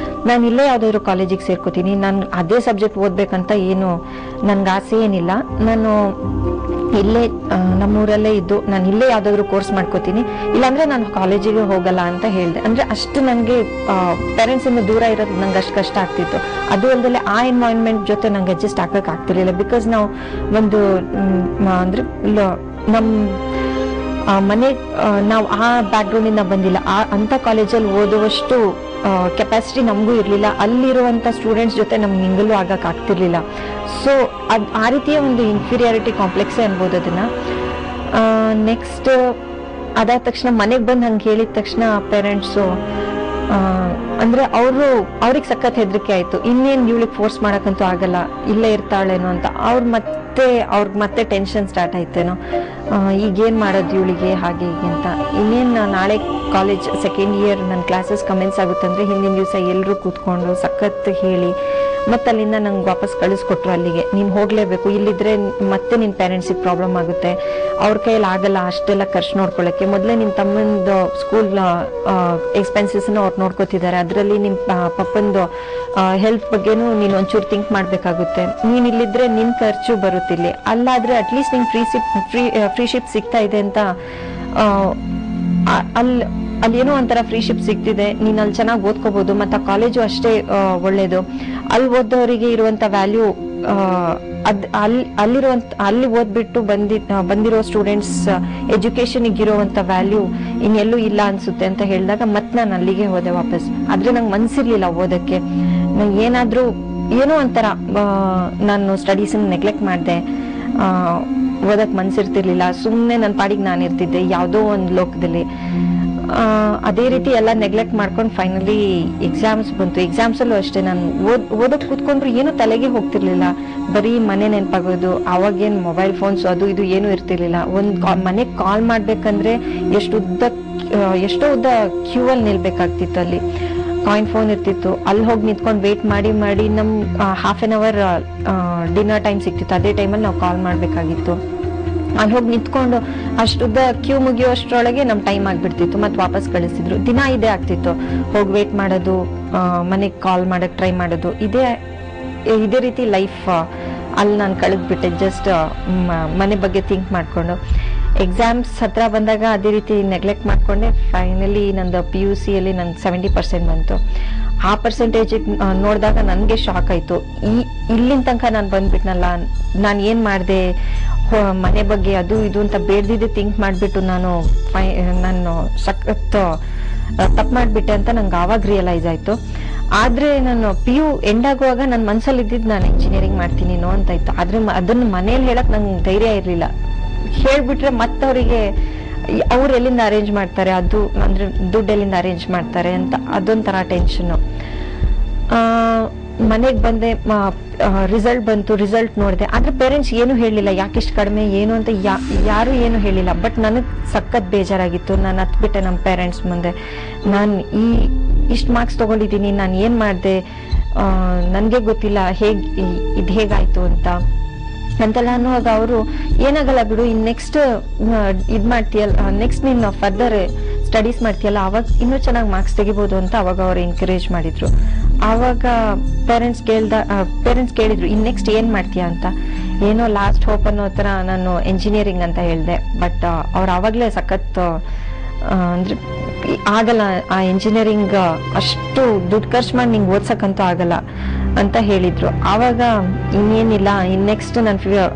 ನಾನು ಇಲ್ಲೇ ಯಾವುದಾದ್ರು ಕಾಲೇಜಿಗೆ ಸೇರ್ಕೋತೀನಿ. ನಾನು ಅದೇ ಸಬ್ಜೆಕ್ಟ್ ಓದ್ಬೇಕಂತ ಏನು ನನ್ಗೆ ಆಸೆ ಏನಿಲ್ಲ, ನಾನು ಇಲ್ಲೇ ನಮ್ಮೂರಲ್ಲೇ ಇದ್ದು ನಾನು ಇಲ್ಲೇ ಯಾವ್ದಾದ್ರು ಕೋರ್ಸ್ ಮಾಡ್ಕೋತೀನಿ, ಇಲ್ಲಾಂದ್ರೆ ನಾನು ಕಾಲೇಜಿಗೆ ಹೋಗಲ್ಲ ಅಂತ ಹೇಳಿದೆ. ಅಂದ್ರೆ ಅಷ್ಟು ನನಗೆ ಪೇರೆಂಟ್ಸ್ ಇಂದ ದೂರ ಇರೋದು ನಂಗೆ ಅಷ್ಟು ಕಷ್ಟ ಆಗ್ತಿತ್ತು. ಅದು ಅಲ್ಲದೆ ಆ ಎನ್ವೈರನ್ಮೆಂಟ್ ಜೊತೆ ನಂಗೆ ಅಡ್ಜಸ್ಟ್ ಆಗಕ್ ಆಗ್ತಿರ್ಲಿಲ್ಲ. ಬಿಕಾಸ್ ನಾವು ಒಂದು ಅಂದ್ರೆ ನಮ್ ಮನೆ ನಾವು ಆ ಬ್ಯಾಕ್ ಗ್ರೌಂಡ್ ಇಂದ ಬಂದಿಲ್ಲ. ಅಂತ ಕಾಲೇಜಲ್ಲಿ ಓದುವಷ್ಟು ಕೆಪಾಸಿಟಿ ನಮಗೂ ಇರ್ಲಿಲ್ಲ. ಅಲ್ಲಿರುವಂತ ಸ್ಟೂಡೆಂಟ್ಸ್ ಜೊತೆ ನಮ್ಗೆ ಮಿಂಗಲು ಆಗಕ್ ಆಗ್ತಿರ್ಲಿಲ್ಲ. ಸೊ ಆ ರೀತಿಯ ಒಂದು ಇನ್ಫೀರಿಯಾರಿಟಿ ಕಾಂಪ್ಲೆಕ್ಸೇ ಅನ್ಬೋದು ಅದನ್ನ. ನೆಕ್ಸ್ಟ್ ಅದಾದ ತಕ್ಷಣ ಮನೆಗೆ ಬಂದು ಹಂಗೆ ಹೇಳಿದ ತಕ್ಷಣ ಪೇರೆಂಟ್ಸು ಅಂದ್ರೆ ಅವ್ರಿಗೆ ಸಖತ್ ಹೆದರಿಕೆ ಆಯ್ತು. ಇನ್ನೇನ್ ಇವಳಿಗೆ ಫೋರ್ಸ್ ಮಾಡಕ್ಕಂತೂ ಆಗಲ್ಲ, ಇಲ್ಲೇ ಇರ್ತಾಳೇನೋ ಅಂತ. ಅವ್ರಿಗೆ ಮತ್ತೆ ಟೆನ್ಷನ್ ಸ್ಟಾರ್ಟ್ ಆಯ್ತೇನೋ, ಈಗೇನ್ ಮಾಡೋದು ಇವಳಿಗೆ ಹಾಗೆ ಹೀಗೆ ಅಂತ. ಇನ್ನೇನ್ ನಾಳೆ ಕಾಲೇಜ್ ಸೆಕೆಂಡ್ ಇಯರ್ ನನ್ನ ಕ್ಲಾಸಸ್ ಕಮೆನ್ಸ್ ಆಗುತ್ತಂದ್ರೆ ಹಿಂದಿನ ದಿವಸ ಎಲ್ಲರೂ ಕೂತ್ಕೊಂಡು ಸಖತ್ ಹೇಳಿ ಮತ್ತೆ ಅಲ್ಲಿಂದ ನಂಗೆ ವಾಪಸ್ ಕಳಿಸ್ಕೊಟ್ರು ಅಲ್ಲಿಗೆ. ನೀನ್ ಹೋಗ್ಲೇಬೇಕು, ಇಲ್ಲಿದ್ರೆ ಮತ್ತೆ ನಿನ್ ಪೇರೆಂಟ್ಸಿಗೆ ಪ್ರಾಬ್ಲಮ್ ಆಗುತ್ತೆ, ಅವ್ರ ಕೈಯಲ್ಲಿ ಆಗಲ್ಲ ಅಷ್ಟೆಲ್ಲ ಖರ್ಚು ನೋಡ್ಕೊಳಕ್ಕೆ. ಮೊದಲೇ ನಿನ್ ತಮ್ಮಂದು ಸ್ಕೂಲ್ ಎಕ್ಸ್ಪೆನ್ಸಸ್ ಅವ್ರು ನೋಡ್ಕೋತಿದ್ದಾರೆ, ಅದರಲ್ಲಿ ನಿಮ್ ಪಪ್ಪಂದು ಹೆಲ್ತ್ ಬಗ್ಗೆನೂ ನೀನ್ ಒಂಚೂರು ಥಿಂಕ್ ಮಾಡ್ಬೇಕಾಗುತ್ತೆ. ನೀನ್ ಇಲ್ಲಿದ್ರೆ ನಿನ್ ಖರ್ಚು ಬರುತ್ತಿಲ್ಲಿ, ಅಲ್ಲಾದ್ರೆ ಅಟ್ಲೀಸ್ಟ್ ನಿಂಗೆ ಫ್ರೀಶಿಪ್ ಸಿಗ್ತಾ ಇದೆ ಅಂತ ಅಲ್ಲಿ ಏನೋ ಒಂಥರ ಫ್ರೀಶಿಪ್ ಸಿಗ್ತಿದೆ, ನೀನ್ ಅಲ್ಲಿ ಚೆನ್ನಾಗಿ ಓದ್ಕೋಬಹುದು. ಮತ್ತೆ ಆ ಕಾಲೇಜು ಅಷ್ಟೇ ಒಳ್ಳೇದು. ಅಲ್ಲಿ ಓದೋರಿಗೆ ಇರುವಂತ ವ್ಯಾಲ್ಯೂ ಅಲ್ಲಿ ಓದ್ಬಿಟ್ಟು ಬಂದಿರೋ ಸ್ಟೂಡೆಂಟ್ಸ್ ಎಜುಕೇಶನ್ ಇರುವಂತ ವ್ಯಾಲ್ಯೂ ಇನ್ನೆಲ್ಲೂ ಇಲ್ಲ ಅನ್ಸುತ್ತೆ ಅಂತ ಹೇಳಿದಾಗ ಮತ್ತೆ ನಾನು ಅಲ್ಲಿಗೆ ಹೋದೆ ವಾಪಸ್. ಆದ್ರೆ ನಂಗೆ ಮನ್ಸಿರ್ಲಿಲ್ಲ ಓದಕ್ಕೆ. ನಂಗೆ ಏನೋ ಒಂಥರ ನಾನು ಸ್ಟಡೀಸ್ ನೆಗ್ಲೆಕ್ಟ್ ಮಾಡಿದೆ, ಓದಕ್ ಮನ್ಸಿರ್ತಿರ್ಲಿಲ್ಲ. ಸುಮ್ನೆ ನನ್ನ ಪಾಡಿಗೆ ನಾನು ಇರ್ತಿದ್ದೆ ಯಾವ್ದೋ ಒಂದು ಲೋಕದಲ್ಲಿ. ಅದೇ ರೀತಿ ಎಲ್ಲ ನೆಗ್ಲೆಕ್ಟ್ ಮಾಡ್ಕೊಂಡು ಫೈನಲಿ ಎಕ್ಸಾಮ್ಸ್ ಬಂತು. ಎಕ್ಸಾಮ್ಸ್ ಅಲ್ಲೂ ಅಷ್ಟೇ ನಾನು ಓದಕ್ ಕೂತ್ಕೊಂಡ್ರು ಏನು ತಲೆಗೆ ಹೋಗ್ತಿರ್ಲಿಲ್ಲ, ಬರೀ ಮನೆ ನೆನಪಾಗೋದು. ಅವಾಗೇನ್ ಮೊಬೈಲ್ ಫೋನ್ಸ್ ಅದು ಇದು ಏನು ಇರ್ತಿರ್ಲಿಲ್ಲ. ಮನೆಗ್ ಕಾಲ್ ಮಾಡ್ಬೇಕಂದ್ರೆ ಎಷ್ಟೋ ಉದ್ದ ಕ್ಯೂ ಅಲ್ಲಿ ನಿಲ್ಬೇಕಾಗ್ತಿತ್ತು. ಅಲ್ಲಿ ಕಾಯಿನ್ ಫೋನ್ ಇರ್ತಿತ್ತು, ಅಲ್ಲಿ ಹೋಗಿ ನಿಂತ್ಕೊಂಡು ವೇಟ್ ಮಾಡಿ ನಮ್ ½ ಡಿನ್ನರ್ ಟೈಮ್ ಸಿಕ್ತಿತ್ತು. ಅದೇ ಟೈಮಲ್ಲಿ ನಾವು ಕಾಲ್ ಮಾಡ್ಬೇಕಾಗಿತ್ತು. ಅಲ್ಲಿ ಹೋಗಿ ನಿಂತ್ಕೊಂಡು ಅಷ್ಟುದ್ದ ಕ್ಯೂ ಮುಗಿಯೋಷ್ಟ್ರೊಳಗೆ ನಮ್ ಟೈಮ್ ಆಗ್ಬಿಡ್ತಿತ್ತು, ಮತ್ತೆ ವಾಪಸ್ ಕಳಿಸ್ತಿದ್ರು. ದಿನ ಇದೇ ಆಗ್ತಿತ್ತು, ಹೋಗಿ ವೇಟ್ ಮಾಡೋದು, ಮನೆಗೆ ಕಾಲ್ ಮಾಡಕ್ ಟ್ರೈ ಮಾಡೋದು, ಇದೇ ರೀತಿ ಲೈಫ್ ಅಲ್ಲಿ ನಾನು ಕಳೆದ್ಬಿಟ್ಟೆ. ಜಸ್ಟ್ ಮನೆ ಬಗ್ಗೆ ಥಿಂಕ್ ಮಾಡ್ಕೊಂಡು. ಎಕ್ಸಾಮ್ಸ್ ಹತ್ರ ಬಂದಾಗ ಅದೇ ರೀತಿ ನೆಗ್ಲೆಕ್ಟ್ ಮಾಡ್ಕೊಂಡೆ. ಫೈನಲಿ ನಂದು PUC ಅಲ್ಲಿ ನಂಗೆ 70% ಬಂತು. ಆ ಪರ್ಸೆಂಟೇಜ್ ನೋಡಿದಾಗ ನನ್ಗೆ ಶಾಕ್ ಆಯ್ತು. ಇಲ್ಲಿನ ತನಕ ನಾನು ಬಂದ್ಬಿಟ್ನಲ್ಲ, ನಾನು ಏನ್ ಮಾಡಿದೆ, ಮನೆ ಬಗ್ಗೆ ಅದು ಇದು ಅಂತ ಬೇಡ್ದಿದ್ದೆ ಥಿಂಕ್ ಮಾಡ್ಬಿಟ್ಟು ನಾನು ಸಖತ್ ತಪ್ಪು ಮಾಡ್ಬಿಟ್ಟೆ ಅಂತ ನಂಗೆ ಆವಾಗ ರಿಯಲೈಸ್ ಆಯ್ತು. ಆದ್ರೆ ನಾನು PU ಎಂಡ್ ಆಗುವಾಗ ನನ್ನ ಮನ್ಸಲ್ಲಿ ಇದ್ದಿದ್ದು ನಾನು ಇಂಜಿನಿಯರಿಂಗ್ ಮಾಡ್ತೀನಿನೋ ಅಂತ ಇತ್ತು. ಆದ್ರೆ ಅದನ್ನ ಮನೇಲಿ ಹೇಳಕ್ ನಂಗೆ ಧೈರ್ಯ ಇರ್ಲಿಲ್ಲ. ಹೇಳ್ಬಿಟ್ರೆ ಮತ್ತವರಿಗೆ ಅವ್ರು ಎಲ್ಲಿಂದ ಅರೇಂಜ್ ಮಾಡ್ತಾರೆ, ಅದು ಅಂದ್ರೆ ದುಡ್ಡು ಎಲ್ಲಿಂದ ಅರೇಂಜ್ ಮಾಡ್ತಾರೆ ಅಂತ ಅದೊಂಥರ ಟೆನ್ಷನ್. ಮನೆಗ್ ಬಂದೆ, ರಿಸಲ್ಟ್ ಬಂತು, ರಿಸಲ್ಟ್ ನೋಡಿದೆ. ಆದ್ರೆ ಪೇರೆಂಟ್ಸ್ ಏನು ಹೇಳಿಲ್ಲ, ಯಾಕಿಷ್ಟು ಕಡಿಮೆ ಏನು ಅಂತ ಯಾರು ಏನು ಹೇಳಿಲ್ಲ. ಬಟ್ ನನಗ್ ಸಖತ್ ಬೇಜಾರಾಗಿತ್ತು. ನಾನು ಹತ್ಬಿಟ್ಟೆ ನಮ್ಮ ಪೇರೆಂಟ್ಸ್ ಮುಂದೆ. ನಾನು ಇಷ್ಟು ಮಾರ್ಕ್ಸ್ ತಗೊಂಡಿದ್ದೀನಿ, ನಾನು ಏನ್ ಮಾಡ್ದೆ, ನನ್ಗೆ ಗೊತ್ತಿಲ್ಲ ಇದು ಹೇಗಾಯ್ತು ಅಂತೆಲ್ಲ ಅನ್ನುವಾಗ ಅವರು ಏನಾಗಲ್ಲ ಬಿಡು, ನೆಕ್ಸ್ಟ್ ಇದ್ ಮಾಡ್ತೀಯಲ್ಲ, ನೆಕ್ಸ್ಟ್ ನೀನು ಫರ್ದರ್ ಸ್ಟಡೀಸ್ ಮಾಡ್ತೀಯಲ್ಲ, ಅವಾಗ ಇನ್ನೂ ಚೆನ್ನಾಗಿ ಮಾರ್ಕ್ಸ್ ತೆಗಿಬಹುದು ಅಂತ ಅವಾಗ ಅವ್ರು ಎನ್ಕರೇಜ್ ಮಾಡಿದ್ರು. ಆವಾಗ ಪೇರೆಂಟ್ಸ್ ಕೇಳಿದ್ರು ನೆಕ್ಸ್ಟ್ ಏನ್ ಮಾಡ್ತೀಯಾ ಅಂತ. ಏನೋ ಲಾಸ್ಟ್ ಹೋಪ್ ಅನ್ನೋ ತರ ನಾನು ಎಂಜಿನಿಯರಿಂಗ್ ಅಂತ ಹೇಳ್ದೆ. ಬಟ್ ಅವ್ರು ಆವಾಗ್ಲೇ ಸಖತ್ ಅಂದ್ರೆ ಆಗಲ್ಲ, ಆ ಇಂಜಿನಿಯರಿಂಗ್ ಅಷ್ಟು ದುಡ್ಡು ಖರ್ಚು ಮಾಡಿ ನಿಂಗೆ ಓದ್ಸಕ್ಕಂತೂ ಆಗಲ್ಲ ಅಂತ ಹೇಳಿದ್ರು. ಆವಾಗ ಇನ್ನೇನಿಲ್ಲ, ನೆಕ್ಸ್ಟ್ ನನ್ನ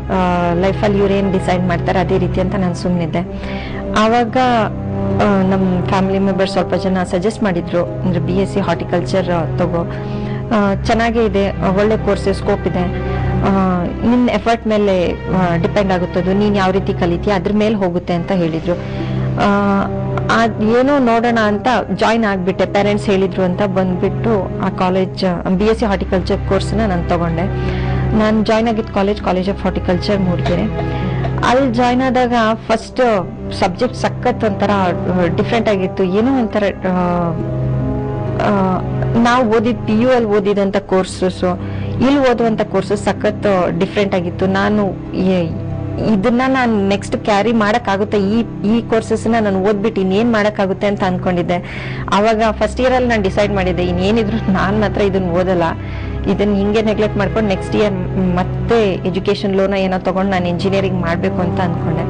ಲೈಫಲ್ಲಿ ಇವ್ರೇನು ಡಿಸೈಡ್ ಮಾಡ್ತಾರೆ ಅದೇ ರೀತಿ ಅಂತ ನಾನು ಸುಮ್ಮನಿದ್ದೆ. ಆವಾಗ ನಮ್ಮ ಫ್ಯಾಮಿಲಿ ಮೆಂಬರ್ಸ್ ಸ್ವಲ್ಪ ಜನ ಸಜೆಸ್ಟ್ ಮಾಡಿದ್ರು, ಅಂದ್ರೆ BSc ಹಾರ್ಟಿಕಲ್ಚರ್ ತಗೋ, ಚೆನ್ನಾಗೇ ಇದೆ, ಒಳ್ಳೆ ಕೋರ್ಸಸ್, ಸ್ಕೋಪ್ ಇದೆ, ನಿನ್ನ ಎಫರ್ಟ್ ಮೇಲೆ ಡಿಪೆಂಡ್ ಆಗುತ್ತದು, ನೀನು ಯಾವ ರೀತಿ ಕಲಿತೀಯ ಅದ್ರ ಮೇಲೆ ಹೋಗುತ್ತೆ ಅಂತ ಹೇಳಿದ್ರು. ಏನೋ ನೋಡೋಣ ಅಂತ ಜಾಯ್ನ್ ಆಗ್ಬಿಟ್ಟೆ, ಪೇರೆಂಟ್ಸ್ ಹೇಳಿದ್ರು ಅಂತ ಬಂದ್ಬಿಟ್ಟು ಆ ಕಾಲೇಜ್ BSc ಹಾರ್ಟಿಕಲ್ಚರ್ ಕೋರ್ಸ್ನ ನಾನು ತಗೊಂಡೆ. ನಾನು ಜಾಯ್ನ್ ಆಗಿದ್ದು ಕಾಲೇಜ್ ಆಫ್ ಹಾರ್ಟಿಕಲ್ಚರ್ ಮೂಡಿಗೆರೆ. ಅಲ್ಲಿ ಜಾಯ್ನ್ ಆದಾಗ ಫಸ್ಟ್ ಸಬ್ಜೆಕ್ಟ್ ಸಖತ್ ಒಂಥರ ಡಿಫ್ರೆಂಟ್ ಆಗಿತ್ತು, ಏನೋ ಒಂಥರ ನಾವು ಓದಿದ್ PU ಅಲ್ಲಿ ಓದಿದಂತ ಕೋರ್ಸಸ್ ಇಲ್ಲಿ ಓದುವಂತ ಕೋರ್ಸಸ್ ಸಖತ್ ಡಿಫ್ರೆಂಟ್ ಆಗಿತ್ತು. ನಾನು ಇದನ್ನ ನಾನು ನೆಕ್ಸ್ಟ್ ಕ್ಯಾರಿ ಮಾಡಕ್ಕಾಗುತ್ತೆ, ಈ ಕೋರ್ಸಸ್ನ ನಾನು ಓದ್ಬಿಟ್ಟು ಇನ್ನೇನ್ ಮಾಡಕ್ಕಾಗುತ್ತೆ ಅಂತ ಅನ್ಕೊಂಡಿದ್ದೆ. ಅವಾಗ ಫಸ್ಟ್ ಇಯರ್ ಅಲ್ಲಿ ನಾನು ಡಿಸೈಡ್ ಮಾಡಿದ್ದೆ, ಇನ್ನೇನಿದ್ರು ನಾನು ಮಾತ್ರ ಇದನ್ನ ಓದಲ್ಲ, ಇದನ್ನ ಹಿಂಗೆ ನೆಗ್ಲೆಕ್ಟ್ ಮಾಡ್ಕೊಂಡು ನೆಕ್ಸ್ಟ್ ಇಯರ್ ಮತ್ತೆ ಎಜುಕೇಶನ್ ಲೋನ ಏನೋ ತಗೊಂಡು ನಾನು ಇಂಜಿನಿಯರಿಂಗ್ ಮಾಡ್ಬೇಕು ಅಂತ ಅನ್ಕೊಂಡೆ.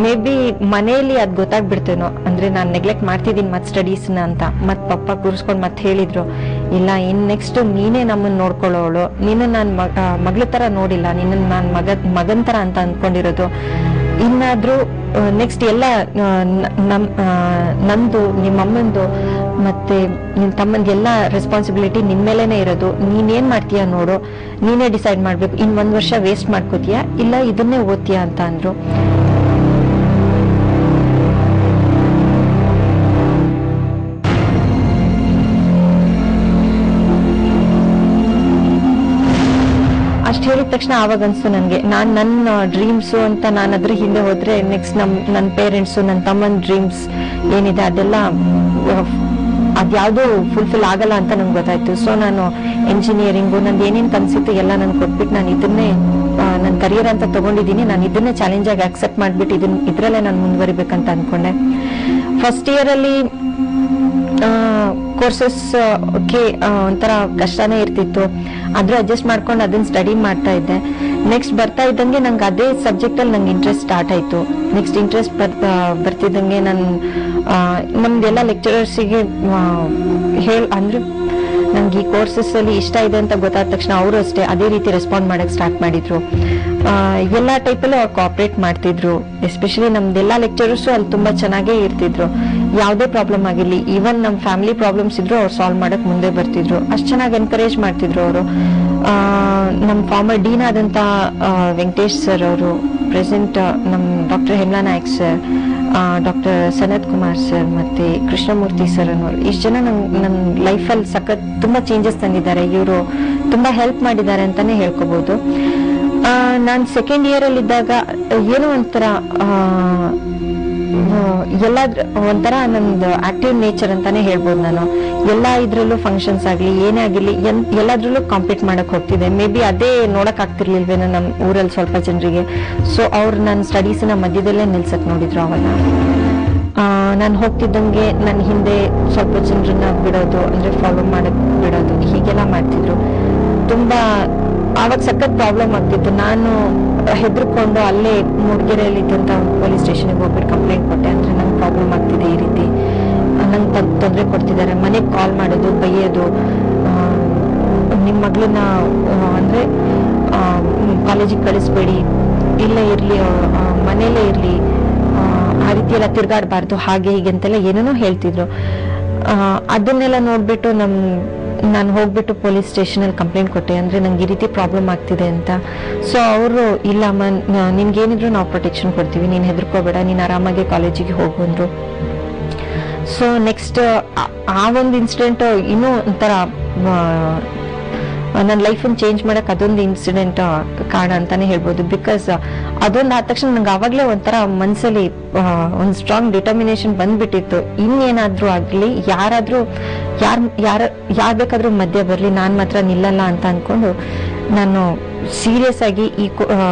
ಮೇ ಬಿ ಮನೆಯಲ್ಲಿ ಅದ್ ಗೊತ್ತಾಗ್ಬಿಡ್ತೇನೋ, ಅಂದ್ರೆ ನಾನು ನೆಗ್ಲೆಕ್ಟ್ ಮಾಡ್ತಿದ್ದೀನಿ ಮತ್ ಸ್ಟಡೀಸ್ನ ಅಂತ. ಮತ್ ಪಪ್ಪ ಕೂರಿಸ್ಕೊಂಡು ಮತ್ತೆ ಹೇಳಿದ್ರು, ಇಲ್ಲ ಇನ್ ನೆಕ್ಸ್ಟ್ ನೀನೇ ನಮ್ಮನ್ನ ನೋಡ್ಕೊಳ್ಳೋಳು, ನಿನ್ನ ನಾನು ಮಗಳ ತರ ನೋಡಿಲ್ಲ, ನಿನ್ನ ನಾನು ಮಗನ್ ತರ ಅಂತ ಅನ್ಕೊಂಡಿರೋದು, ಇನ್ನಾದ್ರೂ ನೆಕ್ಸ್ಟ್ ಎಲ್ಲ ನಂದು, ನಿಮ್ಮಮ್ಮಂದು ಮತ್ತೆ ನಿನ್ ತಮ್ಮಂದು ಎಲ್ಲ ರೆಸ್ಪಾನ್ಸಿಬಿಲಿಟಿ ನಿನ್ ಮೇಲೇನೆ ಇರೋದು, ನೀನೇನ್ ಮಾಡ್ತೀಯ ನೋಡು, ನೀನೇ ಡಿಸೈಡ್ ಮಾಡ್ಬೇಕು, ಇನ್ 1 ವರ್ಷ ವೇಸ್ಟ್ ಮಾಡ್ಕೋತೀಯ ಇಲ್ಲ ಇದನ್ನೇ ಓದ್ತೀಯ ಅಂತ ಅಂದ್ರು. ಅಷ್ಟು ಹೇಳಿದ ತಕ್ಷಣ ಆವಾಗ ಅನ್ಸ್ತು ನನ್ಗೆ, ನನ್ನ ಡ್ರೀಮ್ಸು ಅಂತ ನಾನು ಅದ್ರ ಹಿಂದೆ ಹೋದ್ರೆ ನೆಕ್ಸ್ಟ್ ನನ್ನ ಪೇರೆಂಟ್ಸು, ನನ್ನ ತಮ್ಮನ ಡ್ರೀಮ್ಸ್ ಏನಿದೆ ಅದೆಲ್ಲ ಅದ್ಯಾವುದೂ ಫುಲ್ಫಿಲ್ ಆಗಲ್ಲ ಅಂತ ನಂಗೆ ಗೊತ್ತಾಯ್ತು. ಸೊ ನಾನು ಎಂಜಿನಿಯರಿಂಗು ನಂದು ಏನೇನು ಕನ್ಸಿತ್ತು ಎಲ್ಲ ನನ್ಗೆ ಕೊಟ್ಬಿಟ್ಟು ನಾನು ಇದನ್ನೇ ನನ್ನ ಕರಿಯರ್ ಅಂತ ತಗೊಂಡಿದ್ದೀನಿ, ನಾನು ಇದನ್ನೇ ಚಾಲೆಂಜ್ ಆಗಿ ಅಕ್ಸೆಪ್ಟ್ ಮಾಡ್ಬಿಟ್ಟು ಇದ್ರಲ್ಲೇ ನಾನು ಮುಂದುವರಿಬೇಕಂತ ಅನ್ಕೊಂಡೆ. ಫಸ್ಟ್ ಇಯರ್ ಅಲ್ಲಿ ಕೋರ್ಸಸ್ ಒಂಥರ ಕಷ್ಟನೇ ಇರ್ತಿತ್ತು, ಆದ್ರೂ ಅಡ್ಜಸ್ಟ್ ಮಾಡ್ಕೊಂಡು ಅದನ್ನ ಸ್ಟಡಿ ಮಾಡ್ತಾ ಇದ್ದೆ. ನೆಕ್ಸ್ಟ್ ಬರ್ತಾ ಇದ್ದಂಗೆ ನಂಗೆ ಅದೇ ಸಬ್ಜೆಕ್ಟ್ ಅಲ್ಲಿ ನಂಗೆ ಇಂಟ್ರೆಸ್ಟ್ ಸ್ಟಾರ್ಟ್ ಆಯ್ತು. ನೆಕ್ಸ್ಟ್ ಇಂಟ್ರೆಸ್ಟ್ ಬರ್ತಿದ್ದಂಗೆ ನಮ್ದೆಲ್ಲ ಲೆಕ್ಚರರ್ಸಿಗೆ ಅಂದ್ರೆ ನಂಗೆ ಈ ಕೋರ್ಸಸ್ ಅಲ್ಲಿ ಇಷ್ಟ ಇದೆ ಅಂತ ಗೊತ್ತಾದ ತಕ್ಷಣ ಅವರು ಅಷ್ಟೇ ಅದೇ ರೀತಿ ರೆಸ್ಪಾಂಡ್ ಮಾಡಕ್ ಸ್ಟಾರ್ಟ್ ಮಾಡಿದ್ರು. ಎಲ್ಲಾ ಟೈಪಲ್ಲೂ ಅವ್ರು ಕೋಆಪರೇಟ್ ಮಾಡ್ತಿದ್ರು. ಎಸ್ಪೆಷಲಿ ನಮ್ದೆಲ್ಲಾ ಲೆಕ್ಚರರ್ಸು ಅಲ್ಲಿ ತುಂಬಾ ಚೆನ್ನಾಗೇ ಇರ್ತಿದ್ರು. ಯಾವುದೇ ಪ್ರಾಬ್ಲಮ್ ಆಗಿರ್ಲಿ, ಈವನ್ ನಮ್ ಫ್ಯಾಮಿಲಿ ಪ್ರಾಬ್ಲಮ್ಸ್ ಇದ್ರು ಅವ್ರು ಸಾಲ್ವ್ ಮಾಡಕ್ ಮುಂದೆ ಬರ್ತಿದ್ರು. ಅಷ್ಟ್ ಚೆನ್ನಾಗಿ ಎನ್ಕರೇಜ್ ಮಾಡ್ತಿದ್ರು ಅವರು. ನಮ್ ಫಾರ್ಮರ್ ಡೀನ್ ಆದಂತ ವೆಂಕಟೇಶ್ ಸರ್ ಅವರು, ಪ್ರೆಸೆಂಟ್ ನಮ್ doctor Hemla Naik sir, doctor Sanath Kumar sir ಮತ್ತೆ ಕೃಷ್ಣಮೂರ್ತಿ ಸರ್ ಅನ್ನೋರು, ಇಷ್ಟು ಜನ ನನ್ನ ಲೈಫಲ್ಲಿ ಸಖತ್ ತುಂಬಾ ಚೇಂಜಸ್ ತಂದಿದ್ದಾರೆ. ಇವರು ತುಂಬಾ ಹೆಲ್ಪ್ ಮಾಡಿದ್ದಾರೆ ಅಂತಾನೆ ಹೇಳ್ಕೋಬಹುದು. ನಾನು ಸೆಕೆಂಡ್ ಇಯರ್ ಅಲ್ಲಿ ಇದ್ದಾಗ ಏನೋ ಒಂಥರ ಒಂಥರ ನಂದು ಆಕ್ಟಿವ್ ನೇಚರ್ ಅಂತಾನೆ ಹೇಳ್ಬೋದು. ನಾನು ಎಲ್ಲಾ ಇದ್ರಲ್ಲೂ ಫಂಕ್ಷನ್ಸ್ ಆಗ್ಲಿ ಏನೇ ಆಗಿರ್ಲಿ ಎಲ್ಲಾದ್ರಲ್ಲೂ ಕಾಂಪೀಟ್ ಮಾಡಕ್ ಹೋಗ್ತಿದ್ದೆ. ಮೇ ಬಿ ಅದೇ ನೋಡಕ್ ಆಗ್ತಿರ್ಲಿಲ್ವೇನೋ ನಮ್ ಊರಲ್ಲಿ ಸ್ವಲ್ಪ ಜನರಿಗೆ. ಸೊ ಅವ್ರು ನನ್ನ ಸ್ಟಡೀಸ್ ನ ಮಧ್ಯದಲ್ಲೇ ನಿಲ್ಸಕ್ ನೋಡಿದ್ರು. ಅವಾಗ ನಾನು ಹೋಗ್ತಿದ್ದಂಗೆ ನನ್ನ ಹಿಂದೆ ಸ್ವಲ್ಪ ಜನರನ್ನ ಬಿಡೋದು, ಅಂದ್ರೆ ಫಾಲೋ ಮಾಡಕ್ ಬಿಡೋದು, ಹೀಗೆಲ್ಲ ಮಾಡ್ತಿದ್ರು. ತುಂಬಾ ಆವಾಗ ಸಖತ್ ಪ್ರಾಬ್ಲಮ್ ಆಗ್ತಿತ್ತು. ನಾನು ಹೆದರ್ಕೊಂಡು ಅಲ್ಲೇ ಮೂಡಿಗೆರೆಯಲ್ಲಿ ಇದ್ದಂತ ಪೊಲೀಸ್ ಸ್ಟೇಷನ್ಗೆ ಹೋಗ್ಬಿಟ್ಟು ಕಂಪ್ಲೇಂಟ್ ಕೊಟ್ಟೆ. ಅಂದ್ರೆ ನಂಗೆ ಪ್ರಾಬ್ಲಮ್ ಆಗ್ತಿದೆ, ಈ ರೀತಿ ನಂಗೆ ತೊಂದರೆ ಕೊಡ್ತಿದ್ದಾರೆ, ಮನೆಗೆ ಕಾಲ್ ಮಾಡೋದು, ಬೈಯೋದು, ನಿಮ್ಮ ಮಗಳನ್ನ ಅಂದ್ರೆ ಕಾಲೇಜಿಗೆ ಕಳಿಸ್ಬೇಡಿ, ಇಲ್ಲೇ ಇರ್ಲಿ, ಮನೇಲೇ ಇರ್ಲಿ, ಆ ರೀತಿ ಎಲ್ಲ ತಿರ್ಗಾಡಬಾರ್ದು, ಹಾಗೆ ಹೀಗೆ ಅಂತೆಲ್ಲ ಏನೇನೋ ಹೇಳ್ತಿದ್ರು. ಅದನ್ನೆಲ್ಲ ನೋಡ್ಬಿಟ್ಟು ನಾನು ಹೋಗ್ಬಿಟ್ಟು ಪೊಲೀಸ್ ಸ್ಟೇಷನ್ ಅಲ್ಲಿ ಕಂಪ್ಲೇಂಟ್ ಕೊಟ್ಟೆ, ಅಂದ್ರೆ ನಂಗೆ ಈ ರೀತಿ ಪ್ರಾಬ್ಲಮ್ ಆಗ್ತಿದೆ ಅಂತ. ಸೊ ಅವರು ಇಲ್ಲ ನಿನ್ಗೇನಿದ್ರು ನಾವು ಪ್ರೊಟೆಕ್ಷನ್ ಕೊಡ್ತೀವಿ, ನೀನ್ ಹೆದರ್ಕೋಬೇಡ, ನೀನ್ ಆರಾಮಾಗಿ ಕಾಲೇಜಿಗೆ ಹೋಗು ಅಂದ್ರು. ಸೊ ನೆಕ್ಸ್ಟ್ ಆ ಒಂದು ಇನ್ಸಿಡೆಂಟ್ ಇನ್ನೂ ಒಂಥರ ನನ್ನ ಲೈಫನ್ನು ಚೇಂಜ್ ಮಾಡಕ್ ಅದೊಂದು ಇನ್ಸಿಡೆಂಟ್ ಕಾರಣ ಅಂತಾನೆ ಹೇಳ್ಬೋದು. ಬಿಕಾಸ್ ಅದೊಂದು ಆದ ತಕ್ಷಣ ನಂಗೆ ಆವಾಗ್ಲೇ ಒಂಥರ ಮನ್ಸಲ್ಲಿ ಒಂದು ಸ್ಟ್ರಾಂಗ್ ಡಿಟರ್ಮಿನೇಷನ್ ಬಂದ್ಬಿಟ್ಟಿತ್ತು. ಇನ್ನೇನಾದ್ರೂ ಆಗ್ಲಿ, ಯಾರ್ ಬೇಕಾದ್ರೂ ಮಧ್ಯ ಬರ್ಲಿ, ನಾನ್ ಮಾತ್ರ ನಿಲ್ಲಲ್ಲ ಅಂತ ಅನ್ಕೊಂಡು ನಾನು ಸೀರಿಯಸ್ ಆಗಿ ಈ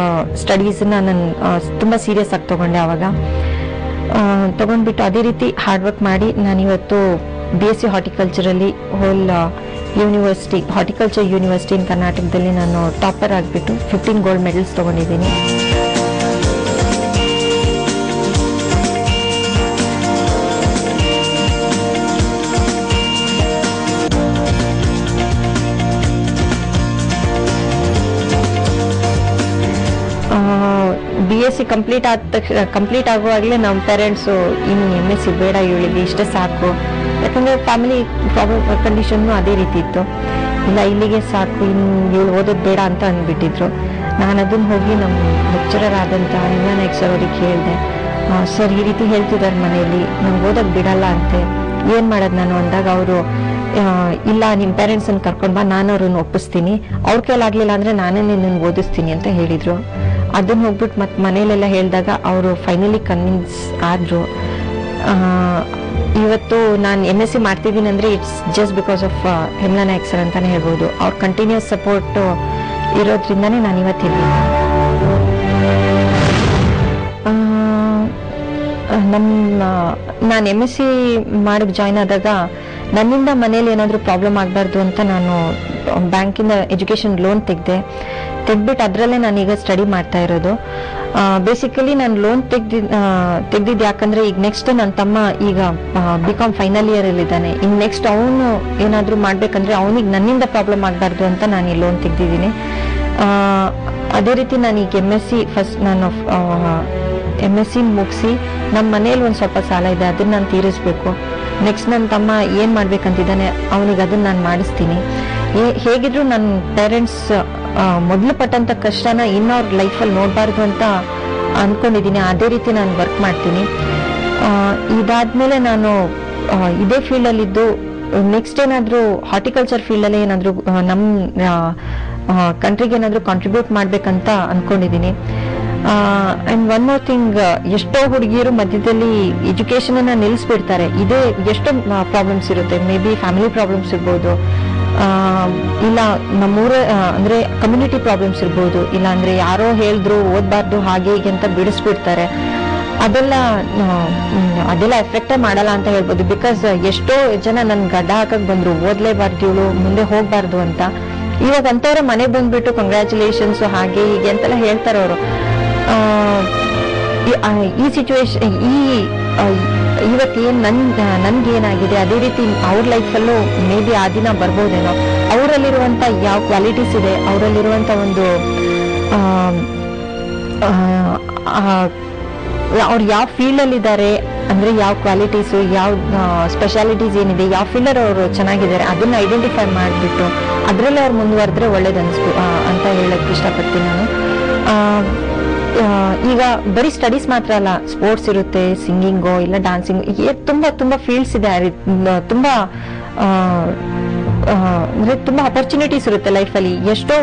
ಸ್ಟಡೀಸ್ನ ನಾನು ತುಂಬಾ ಸೀರಿಯಸ್ ಆಗಿ ತಗೊಂಡೆ. ಅವಾಗ ತಗೊಂಡ್ಬಿಟ್ಟು ಅದೇ ರೀತಿ ಹಾರ್ಡ್ ವರ್ಕ್ ಮಾಡಿ ನಾನಿವತ್ತು BSc ಹಾರ್ಟಿಕಲ್ಚರ್ ಅಲ್ಲಿ whole university, horticulture university in ಕರ್ನಾಟಕದಲ್ಲಿ ನಾನು ಟಾಪರ್ ಆಗಿಬಿಟ್ಟು 15 ಗೋಲ್ಡ್ ಮೆಡಲ್ಸ್ ತಗೊಂಡಿದ್ದೀನಿ. ಕಂಪ್ಲೀಟ್ ಆಗುವಾಗಲೇ ನಮ್ಮ ಪೇರೆಂಟ್ಸು ಇನ್ನು MSc ಬೇಡ, ಇವಳಿಗೆ ಇಷ್ಟೇ ಸಾಕು. ಯಾಕಂದ್ರೆ ಫ್ಯಾಮಿಲಿ ಪ್ರಾಬ್ಲಮ್ ಕಂಡೀಷನ್ ಅದೇ ರೀತಿ ಇತ್ತು. ಇಲ್ಲ, ಇಲ್ಲಿಗೆ ಸಾಕು, ಇನ್ನು ಇವಳು ಓದೋದು ಬೇಡ ಅಂತ ಅಂದ್ಬಿಟ್ಟಿದ್ರು. ನಾನು ಅದನ್ನ ಹೋಗಿ ನಮ್ಮ ಲೆಕ್ಚರರ್ ಆದಂಥ ಹಿಮಾ ನಾಯ್ಕ್ ಸರ್ ಅವ್ರಿಗೆ ಹೇಳಿದೆ, ಸರ್ ಈ ರೀತಿ ಹೇಳ್ತಿದ್ದಾರೆ ಮನೆಯಲ್ಲಿ, ನಂಗೆ ಓದೋದು ಬಿಡಲ್ಲ ಅಂತೆ, ಏನು ಮಾಡೋದು ನಾನು ಅಂದಾಗ ಅವರು, ಇಲ್ಲ ನಿಮ್ಮ ಪೇರೆಂಟ್ಸನ್ನು ಕರ್ಕೊಂಡು ಬಾ, ನಾನು ಅವ್ರನ್ನ ಒಪ್ಪಿಸ್ತೀನಿ, ಅವ್ರ ಕೈಲಾಗಲಿಲ್ಲ ಅಂದರೆ ನಾನೇ ನಿನ್ನನ್ನು ಓದಿಸ್ತೀನಿ ಅಂತ ಹೇಳಿದರು. ಅದನ್ನ ಹೋಗ್ಬಿಟ್ಟು ಮತ್ತೆ ಮನೇಲೆಲ್ಲ ಹೇಳಿದಾಗ ಅವರು ಫೈನಲಿ ಕನ್ವಿನ್ಸ್ ಆದರು. ಇವತ್ತು ನಾನು MSc ಮಾಡ್ತಿದ್ದೀನಿ ಅಂದರೆ it's just because of Hima Naik sir ಅಂತಾನೆ ಹೇಳ್ಬೋದು. ಅವ್ರ ಕಂಟಿನ್ಯೂಸ್ ಸಪೋರ್ಟ್ ಇರೋದ್ರಿಂದಾನೇ ನಾನು ಇವತ್ತಿದ್ದೀನಿ. ನಾನು MSc ಮಾಡಕ್ಕೆ ಜಾಯ್ನ್ ಆದಾಗ ನನ್ನಿಂದ ಮನೇಲಿ ಏನಾದರೂ ಪ್ರಾಬ್ಲಮ್ ಆಗಬಾರ್ದು ಅಂತ ನಾನು ಬ್ಯಾಂಕಿಂದ ಎಜುಕೇಷನ್ ಲೋನ್ ತೆಗ್ದ್ಬಿಟ್ಟು ಅದರಲ್ಲೇ ನಾನೀಗ ಸ್ಟಡಿ ಮಾಡ್ತಾ ಇರೋದು. ಬೇಸಿಕಲಿ ನಾನು ಲೋನ್ ತೆಗ್ದಿದ್ದು ಯಾಕಂದ್ರೆ ಈಗ ನೆಕ್ಸ್ಟ್ ನನ್ನ ತಮ್ಮ ಈಗ BCom ಫೈನಲ್ ಇಯರ್ ಅಲ್ಲಿ ಇದ್ದಾನೆ. ಇನ್ನು ನೆಕ್ಸ್ಟ್ ಅವನು ಏನಾದರೂ ಮಾಡ್ಬೇಕಂದ್ರೆ ಅವನಿಗೆ ನನ್ನಿಂದ ಪ್ರಾಬ್ಲಮ್ ಆಗಬಾರ್ದು ಅಂತ ನಾನು ಈ ಲೋನ್ ತೆಗ್ದಿದ್ದೀನಿ. ಅದೇ ರೀತಿ ನಾನು ಈಗ ಫಸ್ಟ್ ನಾನು MSc ಮುಗಿಸಿ ನಮ್ಮ ಮನೇಲಿ ಒಂದು ಸ್ವಲ್ಪ ಸಾಲ ಇದೆ, ಅದನ್ನ ನಾನು ತೀರಿಸ್ಬೇಕು. ನೆಕ್ಸ್ಟ್ ನನ್ನ ತಮ್ಮ ಏನು ಮಾಡ್ಬೇಕಂತಿದ್ದಾನೆ ಅವನಿಗೆ ಅದನ್ನ ನಾನು ಮಾಡಿಸ್ತೀನಿ. ಹೇಗಿದ್ರು ನನ್ನ ಪೇರೆಂಟ್ಸ್ ಮೊದಲು ಪಟ್ಟಂತ ಕಷ್ಟನ ಇನ್ನವ್ರ ಲೈಫಲ್ಲಿ ನೋಡಬಾರ್ದು ಅಂತ ಅಂದ್ಕೊಂಡಿದ್ದೀನಿ. ಅದೇ ರೀತಿ ನಾನು ವರ್ಕ್ ಮಾಡ್ತೀನಿ. ಇದಾದ್ಮೇಲೆ ನಾನು ಇದೇ ಫೀಲ್ಡಲ್ಲಿದ್ದು ನೆಕ್ಸ್ಟ್ ಏನಾದರೂ ಹಾರ್ಟಿಕಲ್ಚರ್ ಫೀಲ್ಡಲ್ಲೇ ಏನಾದರೂ ನಮ್ಮ ಕಂಟ್ರಿಗೆ ಏನಾದರೂ ಕಾಂಟ್ರಿಬ್ಯೂಟ್ ಮಾಡ್ಬೇಕಂತ ಅಂದ್ಕೊಂಡಿದ್ದೀನಿ. ಅಂಡ್ ಒನ್ ಮೋರ್ ಥಿಂಗ್, ಎಷ್ಟೋ ಹುಡುಗಿಯರು ಮಧ್ಯದಲ್ಲಿ ಎಜುಕೇಶನ್ ಅನ್ನ ನಿಲ್ಲಿಸ್ಬಿಡ್ತಾರೆ. ಇದೇ ಎಷ್ಟೋ ಪ್ರಾಬ್ಲಮ್ಸ್ ಇರುತ್ತೆ. ಮೇ ಬಿ ಫ್ಯಾಮಿಲಿ ಪ್ರಾಬ್ಲಮ್ಸ್ ಇರ್ಬೋದು, ಇಲ್ಲ ನಮ್ಮೂರ ಅಂದ್ರೆ ಕಮ್ಯುನಿಟಿ ಪ್ರಾಬ್ಲಮ್ಸ್ ಇರ್ಬೋದು, ಇಲ್ಲ ಅಂದ್ರೆ ಯಾರೋ ಹೇಳಿದ್ರು ಓದ್ಬಾರ್ದು ಹಾಗೆ ಹೀಗೆ ಅಂತ ಬಿಡಿಸ್ಬಿಡ್ತಾರೆ. ಅದೆಲ್ಲ ಎಫೆಕ್ಟೇ ಮಾಡಲ್ಲ ಅಂತ ಹೇಳ್ಬೋದು. ಬಿಕಾಸ್ ಎಷ್ಟೋ ಜನ ನನ್ ಗಡ್ಡ ಹಾಕಕ್ ಬಂದ್ರು, ಓದ್ಲೇಬಾರ್ದು ಇವಳು, ಮುಂದೆ ಹೋಗ್ಬಾರ್ದು ಅಂತ. ಇವಾಗ ಅಂತವ್ರೆ ಮನೆಗೆ ಬಂದ್ಬಿಟ್ಟು ಕಂಗ್ರ್ಯಾಚುಲೇಷನ್ಸ್ ಹಾಗೆ ಹೀಗೆ ಅಂತೆಲ್ಲ ಹೇಳ್ತಾರೆ ಅವರು. ಈ ಸಿಚುವೇಶನ್ ಇವತ್ತು ಏನ್ ನನ್ಗೇನಾಗಿದೆ ಅದೇ ರೀತಿ ಅವ್ರ ಲೈಫಲ್ಲೂ ಮೇ ಬಿ ಆ ದಿನ ಬರ್ಬೋದೇನೋ. ಅವರಲ್ಲಿರುವಂತ ಯಾವ ಕ್ವಾಲಿಟೀಸ್ ಇದೆ, ಅವರಲ್ಲಿರುವಂತ ಒಂದು ಅವ್ರು ಯಾವ ಫೀಲ್ಡ್ ಅಲ್ಲಿ ಇದ್ದಾರೆ ಅಂದ್ರೆ ಯಾವ ಕ್ವಾಲಿಟೀಸ್, ಯಾವ ಸ್ಪೆಷಾಲಿಟೀಸ್ ಏನಿದೆ, ಯಾವ ಫೀಲ್ಡರ್ ಅವರು ಚೆನ್ನಾಗಿದ್ದಾರೆ ಅದನ್ನ ಐಡೆಂಟಿಫೈ ಮಾಡಿಬಿಟ್ಟು ಅದರಲ್ಲೇ ಅವ್ರು ಮುಂದುವರೆದ್ರೆ ಒಳ್ಳೇದು ಅಂತ ಹೇಳಕ್ ಇಷ್ಟಪಡ್ತೀನಿ ನಾನು. ಈಗ ಬರೀ ಸ್ಟಡೀಸ್ ಮಾತ್ರ ಅಲ್ಲ, ಸ್ಪೋರ್ಟ್ಸ್ ಇರುತ್ತೆ, ಸಿಂಗಿಂಗು ಇಲ್ಲ ಡ್ಯಾನ್ಸಿಂಗ್, ತುಂಬಾ ತುಂಬಾ ಫೀಲ್ಡ್ಸ್ ಇದೆ. ತುಂಬಾ ಅಂದ್ರೆ ತುಂಬಾ ಅಪರ್ಚುನಿಟೀಸ್ ಇರುತ್ತೆ ಲೈಫಲ್ಲಿ. ಎಷ್ಟೋ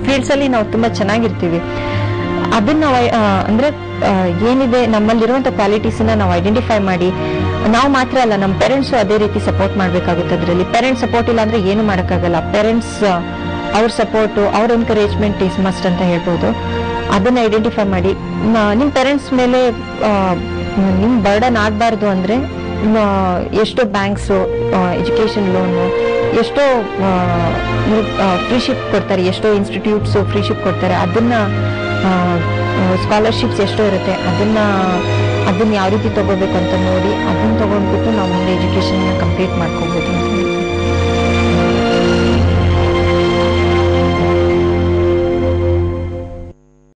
ಫೀಲ್ಡ್ಸ್ ಅಲ್ಲಿ ನಾವು ತುಂಬಾ ಚೆನ್ನಾಗಿರ್ತೀವಿ. ಅದನ್ನ ಅಂದ್ರೆ ಏನಿದೆ ನಮ್ಮಲ್ಲಿರುವಂತ ಕ್ವಾಲಿಟೀಸ್ ನಾವು ಐಡೆಂಟಿಫೈ ಮಾಡಿ, ನಾವು ಮಾತ್ರ ಅಲ್ಲ ನಮ್ಮ ಪೇರೆಂಟ್ಸು ಅದೇ ರೀತಿ ಸಪೋರ್ಟ್ ಮಾಡ್ಬೇಕಾಗುತ್ತೆ. ಅದರಲ್ಲಿ ಪೇರೆಂಟ್ಸ್ ಸಪೋರ್ಟ್ ಇಲ್ಲ ಅಂದ್ರೆ ಏನು ಮಾಡೋಕ್ಕಾಗಲ್ಲ. ಪೇರೆಂಟ್ಸ್ ಅವ್ರ ಸಪೋರ್ಟ್, ಅವ್ರ ಎನ್ಕರೇಜ್ಮೆಂಟ್ ಈಸ್ ಮಸ್ಟ್ ಅಂತ ಹೇಳ್ಬೋದು. ಅದನ್ನ ಐಡೆಂಟಿಫೈ ಮಾಡಿ ನಿಮ್ಮ ಪೇರೆಂಟ್ಸ್ ಮೇಲೆ ನಿಮ್ ಬರ್ಡನ್ ಆಗಬಾರ್ದು ಅಂದ್ರೆ ಎಷ್ಟೋ ಬ್ಯಾಂಕ್ಸು ಎಜುಕೇಶನ್ ಲೋನು, ಎಷ್ಟೋ ಫ್ರೀಶಿಪ್ ಕೊಡ್ತಾರೆ, ಎಷ್ಟೋ ಇನ್ಸ್ಟಿಟ್ಯೂಟ್ಸ್ ಫ್ರೀಶಿಪ್ ಕೊಡ್ತಾರೆ. ಅದನ್ನ ಸ್ಕಾಲರ್ಶಿಪ್ಸ್ ಎಷ್ಟೋ ಇರುತ್ತೆ, ಅದನ್ನ ಯಾವ ರೀತಿ ತಗೋಬೇಕಂತ ನೋಡಿ ಅದನ್ನ ತಗೊಂಡ್ಬಿಟ್ಟು ನಾವು ಮುಂದೆ ಎಜುಕೇಶನ್ ಕಂಪ್ಲೀಟ್ ಮಾಡ್ಕೋಬಹುದು ಅಂತ ಹೇಳಿ.